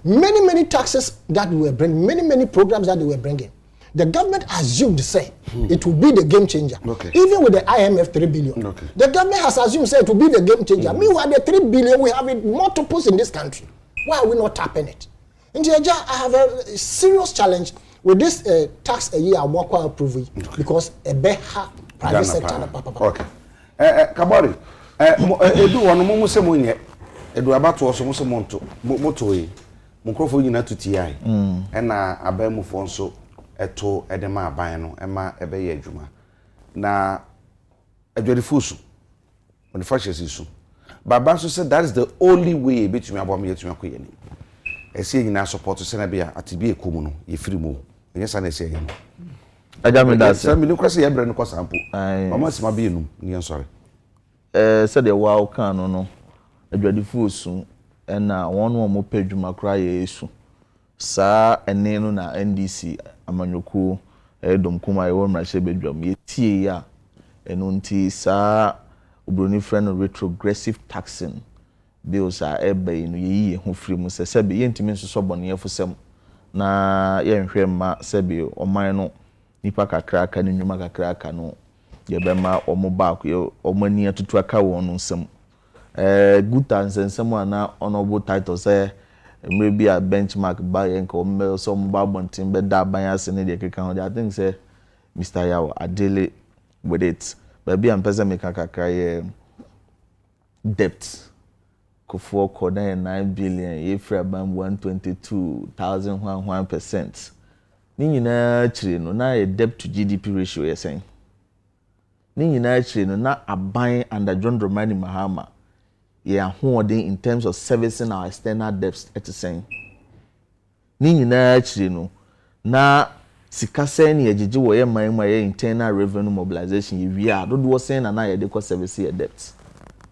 E: Many taxes that we were bringing, many programs that they were bringing, the government assumed say it will be the game changer. Even with the IMF 3 billion, the government has assumed say it will be the game changer. Meanwhile, the 3 billion we have it multiples in this country. Why are we not tapping it? And I have a serious challenge with this tax a year. I want to approve it because a better private sector.
A: Okay. Kabari, edu wanu mo se mo nye edu abato oso mo se moto yi mkrofo nyina tuti na abamu fo nso eto edema aban no ema ebe ye adwuma na adwari fusu on the fashions isu baba so said that is the only way betumi abom yetumi akoye ni ese nyina support se na bia atibi ekomu no ye free mu enye sa na ese ye
C: ajame da
A: se mi no kwase ye bre no kwasampo mama sima bi enum ni en sorry
C: said the wow kan no adwari fusu na wonu mo pedwuma kra ye esu sa ene no na NDC amanyoku edom kuma ye won mrahye bedwam ye tie ya eno nti sa obroni friend retrogressive taxing bills a ebe no ye ho firi mu se be ye ntimi nsoso bone ye fosem na ye nhwe ma se be oman no nipa kakra aka ni nwuma kakra aka no ye be ma omo baako ye omani atutu aka won nsem good ansensem ana honorable title say maybe a benchmark buy enko some babontin be da ban ase ne de keka ho I think say Mr. Yawo adele with it but be am pesa make kakra debt kofo ko 9 billion ifra ban 122,100%. Ni nyina chire no na debt to GDP ratio yesen ni nyina chire no na aban under John Dramani Mahama holding in terms of servicing our external debts at the same. Ni nyina chire no na sika sen ye gigi wo ye man ye internal revenue mobilization ye wi a dodo sen na ye de ko service your debts.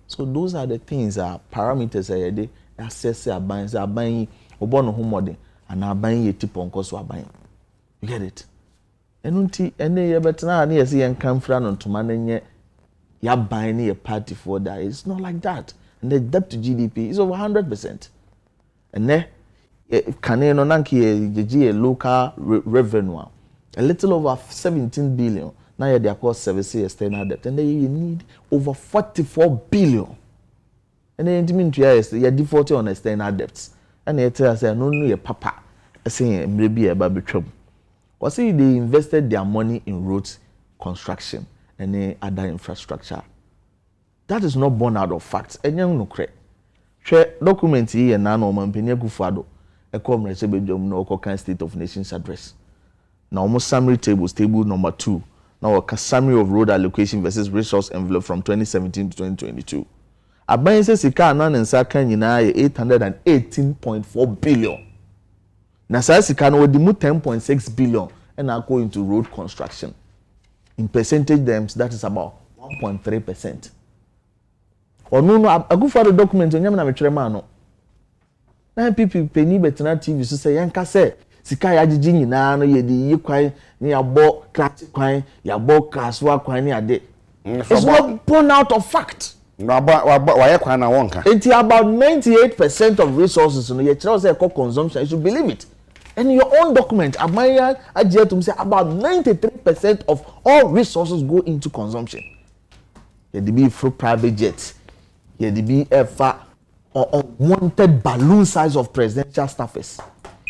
C: So those are the things parameters ye de assess aban say aban obo no homode and aban ye tip on cost aban. You get it? Enunti ene ye betena na ye se ye nkamfra no ntoma na nye ya ban ne ye party for that. It's not like that. And the debt to GDP is over 100%. And then, Kaneno Nanki, a local revenue, a little over 17 billion. Now you are cost service external debt, and then you need over 44 billion. And then, you are defaulting on external debts. And they tell us, no, your papa, saying maybe a baby trouble. Or say they invested their money in roads, construction, and other infrastructure. That is not born out of facts. Enyang no kre. Share document here na no mampeni Akufo-Addo. Eko mrese bedwam no okokan State of Nations address. Na almost summary tables, table number 2. Now a summary of road allocation versus resource envelope from 2017 to 2022. Aban se sika na nsa kan nyina ye 818.4 billion. Na sa sika no odi mu 10.6 billion and are going into road construction. In percentage terms, that is about 1.3%. Onu no Akufo-Addo document onyam na metwere ma no na pipi peni betena TV so say yanka say sika ya gigi nyina no ye di yikwan ni abo krat kwan ya abo kaswa kwan ni ade. It's not born out of fact.
A: No wa ye kwan na wonka.
C: It's about 98% of resources no ye kire say consumption. You should believe it. And in your own document, Amaya Adekye say about 93% of all resources go into consumption. You be through private jets. You be unwanted balloon size of presidential staffers.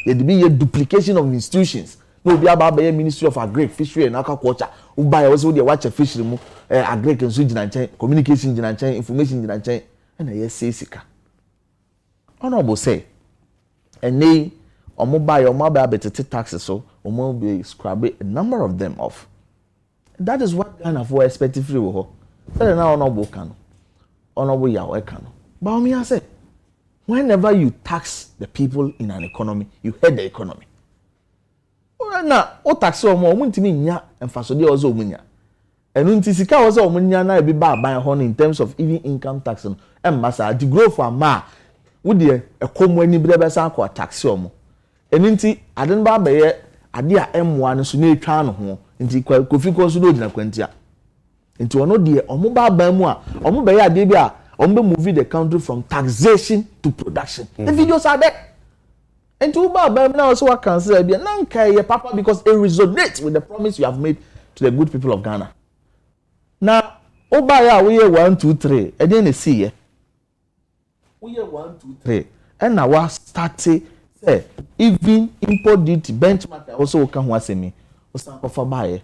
C: You be a duplication of institutions. No be about the Ministry of Agri, Fishery and Aquaculture. Who buy also they watch a fishery, agri and communication information and I say sika. Honorable say, and they mobile better taxes so be scrap a number of them off. That is what Ghana for expected free wo. That now honorable yawe can. But me I say, whenever you tax the people in an economy, you hurt the economy. Na o tax omo ntimi nya emfasode ozo omunya enu nti sika ozo omunya na ebi ba ban ho in terms of even income tax no emmasa the growth ama wo de ekomo ani brebe san ko tax omo enu nti aden ba ba ye ade a emwa no so na etwa no ho nti kofi ko so no gina kwantia nti ono de omo ba ban mu a omo ba ye ade bi a omo be move the country from taxation to production. The videos are there. And to Uba now also I can say papa because it resonates with the promise you have made to the good people of Ghana. Now, Uba ya we 1, 2, 3. And then you see we 1, 2, 3. And now I start say even import duty benchmark also can was me. For buy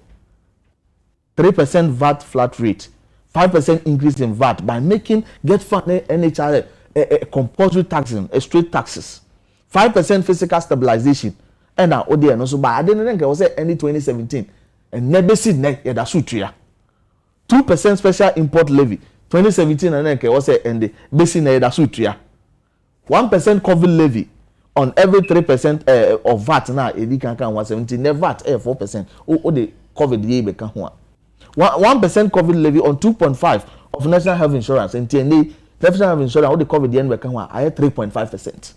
C: 3% VAT flat rate, 5% increase in VAT by making get fund NHR a compulsory taxing, a straight taxes. 5% physical stabilization. And now, oh dear, no so bad. I didn't think I was say any 2017. And never see neck at a sutria. 2% special import levy. 2017 and then I was say and the basin at a sutria. 1% COVID levy on every 3% of VAT now. It can 117. Never VAT 4%. Oh, the COVID year become 1% COVID levy on 2.5 of national health insurance. And TNA national health insurance. All the COVID year become 1. I had 3.5%.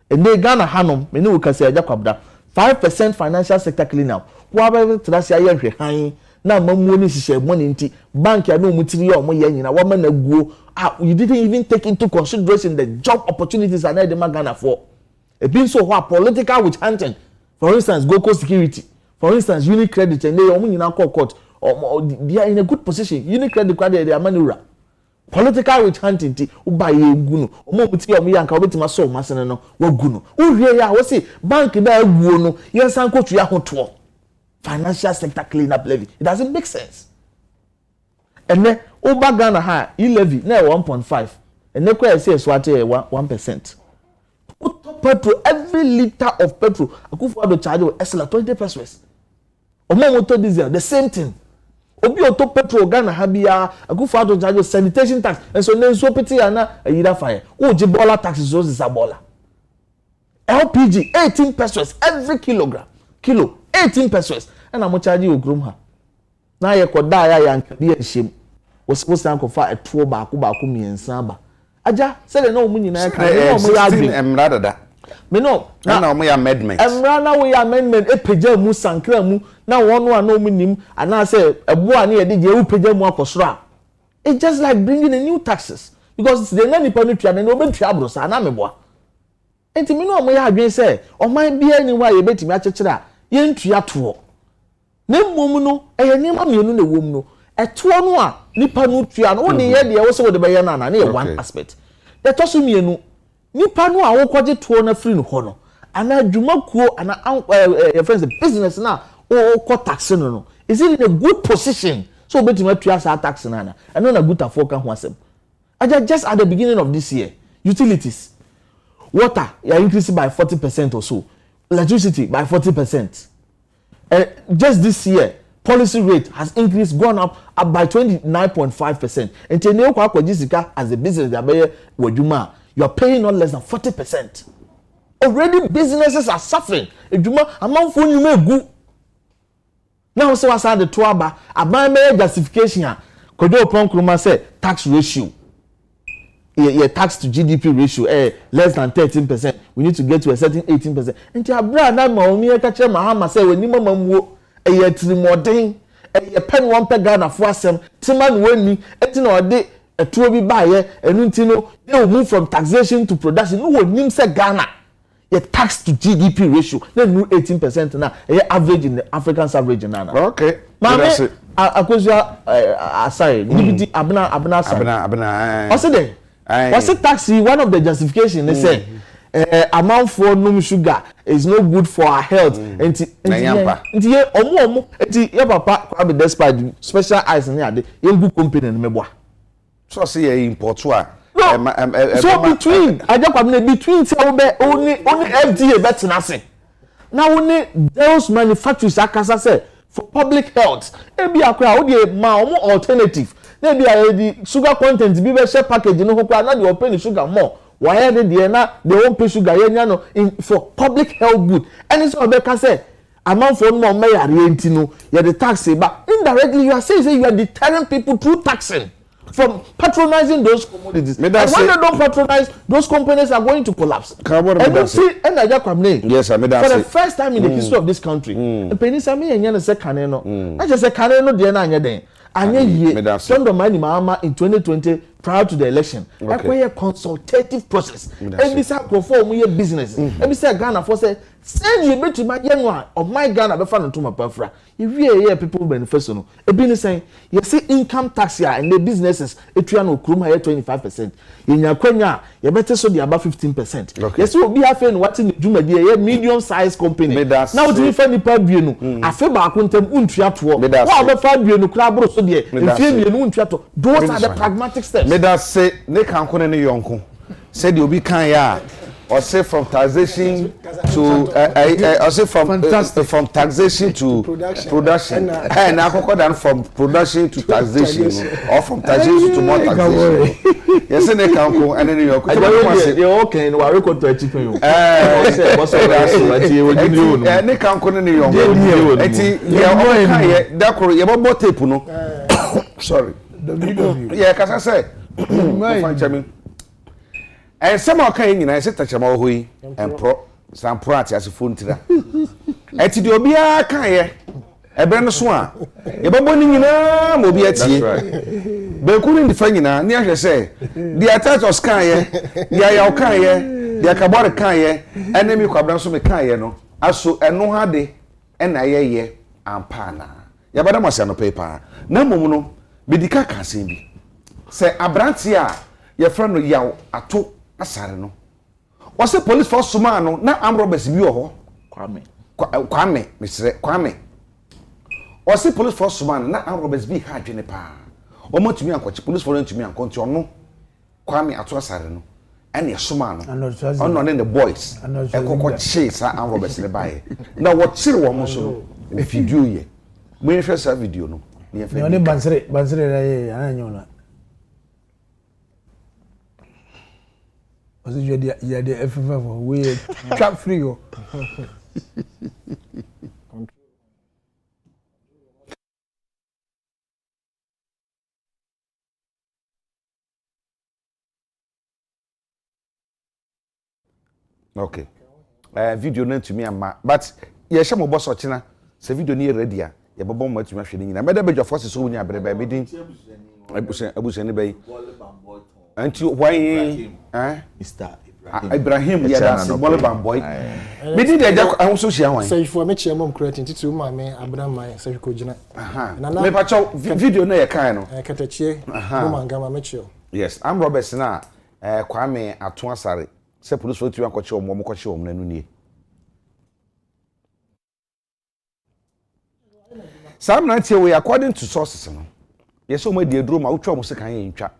C: And they Ghana Hanum, many will say Jacobda 5% financial sector clean up. Whatever Tracia high now money share money into bank no material woman go out. You didn't even take into consideration the job opportunities and the Ghana for. It being so what political witch hunting. For instance, Goko Security, for instance, Unicredit and they are court or they are in a good position. Unicredit they are manura. Political witch hunting ti uba ye gunu omo muti omo yanka obetima so masene no wa gunu uhie ya wo say bank da aguo no yensan ko tuya hoto financial sector clean up levy. It doesn't make sense. And then uba Ghana ha e levy na 1.5 and then kwa say so at 1%. Petrol every liter of petrol Akufo-Addo charge esla 20 pesos. Omo motor diesel the same thing. Obi auto petrol Ghana habia Akufo-Addo charge sanitation tax and so then so pity ana yida fire o jibola tax so zabola LPG 18 pesos every kilo 18 pesos and am charge you grum ha na ye koda ya yanka bi ehiem wo san ko fa etuo ba ko miensa ba aja say the no mu nyina ka no mu ya adwin
A: emra dada
C: me no
A: na mo ya amendment
C: emra na we amendment epeja mu sankra mu na wonu ana mu nim ana say ebo ana ye de je epeja mu akosoro. It's just like bringing in new taxes because the na nipa no tua na obentua abrosa na meboa enti me no mo ya adwen say o man bia ni wa ye betimi akekere a ye ntua to na mmom no eye ni ma mienu na wom no eto no a nipa no tua no wo de ye de wo so wo de be ye na ye one aspect the toso mienu nipa no a wo kwaje to na free no ho no ana dwumakuo ana your friends business na o ko tax no is it in a good position so betimi atua sa tax na and no na good afọ ka ho asem just at the beginning of this year utilities water are increasing by 40% or so, electricity by 40%. Just this year policy rate has increased gone up by 29.5%. And teneo kwa jisika as a business wajuma you are paying not less than 40%. Already businesses are suffering. Ejuma amount for you may go. Now so as the tuaba aban justification here. Kodo upon Kuruma say tax ratio. Yeah, tax to GDP ratio less than 13%. We need to get to a certain 18%. And abra na ma omi e ka kire mahama say we ni mama muo e tirimodin e pen one pe Ghana fo asem tima no wani enti na ode etuo bi ba ye enu nti no they will move from taxation to production no nim say Ghana your tax to GDP ratio then no 18% now average in the African average na
A: okay
C: mama akozua aside libiti abna also there was it taxi one of the justification they say amount for num sugar is no good for our health enti ye omo enti your papa kwa be despite special eyes na ade ye good company na meboa
A: so say ye import so
C: between between say only FDA better say now only those manufacturers akasa say for public health e be akwa o dey ma omo alternative na be the sugar content be share package no kwa na dey open sugar more why they dey na they won't pay sugar yenya no for public health good and it's all because say amount for more me yare no you the tax but indirectly you are saying you are deterring people through taxing from patronizing those commodities. And when they don't patronize, those companies are going to collapse. And you see,
A: yes,
C: for the first time in the history of this country, the pennies are me and say caneno. I just say caneno the anya den. Anya ye. Some of money mama in 2020 prior to the election. Like a consultative process. Every say perform your business. Every say Ghana for say send you to my young of my Ghana be found to my perfra. If you hear people benefit no. E be saying you see income tax here and the businesses etua no krum here 25%. In your kwanya you better so the above 15%. Yes we be having what in Juma here medium size company. Now to find the pa bie no. Afe ba akontem untua to. Wa be fa bie no kra bro so de. Efie bie no untua to. Those are the pragmatic steps.
A: Me that say ne kan ko ne yonko. Say the obi kan ya or say from taxation to or say from taxation to production and akoko dan from production to taxation or from taxation to more taxation. Yes ne kan ko and ne yonko.
C: They okay no record to achieve you.
A: Ne kan ko ne yonko. Eti ye o kan ye da koro ye bo tape no. Sorry. Yeah, kasa say and some are kind in I said touch my way and pro some prati as a phone tira. At the Obia Kaya, a brand swan. A baboning na mobiati. But couldn't defend na near say the attack of Skye, the Ayakaya, the Akabara Kaya, enemy Cabranso Kaya no. Also, and no hardy and I and pana. Yabada must have no paper. No mono, Bidika can see me. Say Abrantia, your friend yaw ato asare no. Was the police force sumano na armed robbers bi ho. Kwame, Mr. Kwame. Was the police force sumano na armed robbers bi ha dwene pa. Omo tumi ankoche police force tumi ankonti ono. Kwame ato asare no. Ene sumano. Ono ne the boys. Ekoko chase armed robbers ne bae. Na wo chire wo mo so no. Video ye. We first video no.
B: Ne bansere na ye ananyona. Parce que il y a des FFF, oui, trap frigo.
A: Okay. Video no to me ama, but ye hye mo boss ochina, se video ni ready a, ye bobo mo atuma hwe ni nyina. Meda bejo force so wunya breba be din. Abusen ni be. Anti why
C: Mr.
A: Ibrahim yeah that's small boy. Me did the I so share one.
E: Say for me chair mom creating titu ma me abna my say ko gina.
A: Me pa chow video na ye kan no.
E: Katachie mo mangama me chio.
A: Yes, I'm Robert na Kwame ato asare. Say police for tu ankoche omo koche omo nanu nie. Sam na tie we according to sources no. Yes o ma die drum a utwa mo se kan ye ntwa.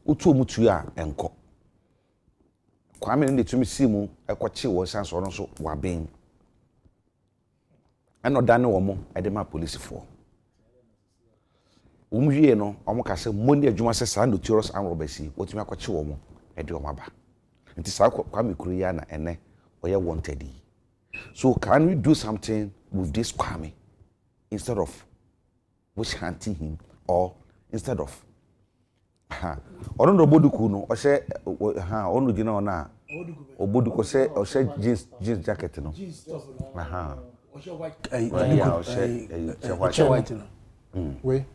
A: Utu mu tu a enko Kwame ne tumi simu ekoche wo sanso no so waben eno dane wo mo e de ma police for umwie no omo ka se moni adwuma se sa notorious anrobasi wotumi akoche wo mo e de o maba nti sa Kwame kuru ya na ene oye wanted. So can we do something with this Kwame instead of witch hunting him or instead of ono oboduku no o se ono gina ona oboduku se o se jeans jacket no
B: O se white no
E: we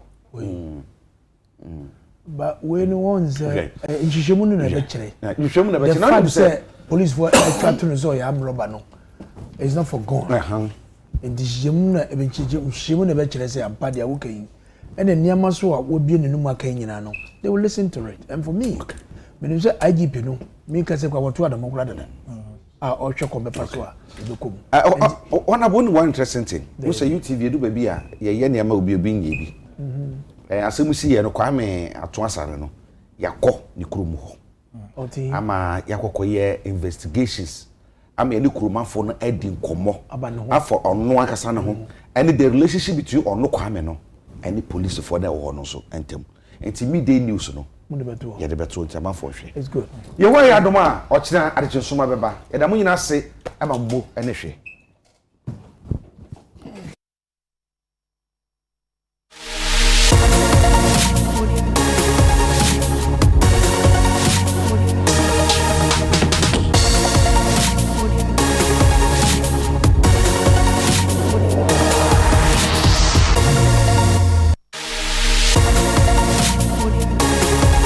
B: but when ones nhihwemu no na be kire
A: nhihwemu na be kire na say
B: police for try to so ya am robber no it's not for gone and this na shemu na be kire say ampa dia wo kan and niam so a wo bie nenu aka nyina no they will listen to it and for me me say IGP no me ka say kwa woto adamokura dada or check on the password.
A: One interesting thing. We say UTV do baby a ye niam obi obi nyi bi. Asemu si ye no kwame ato asare no yakọ ni kurom ho. Ama yakọkọ ye investigations. Ama ye ni kuromafo no edi nkomo. Afọ ono akasa ne ho. And the relationship between ono kwame no and the police for that ho no so entem. Enti midday news no. Yeah, the better one for
B: it's good.
A: You were Adoma or China at Nsroma beba. And I'm going to say, I'm a move and a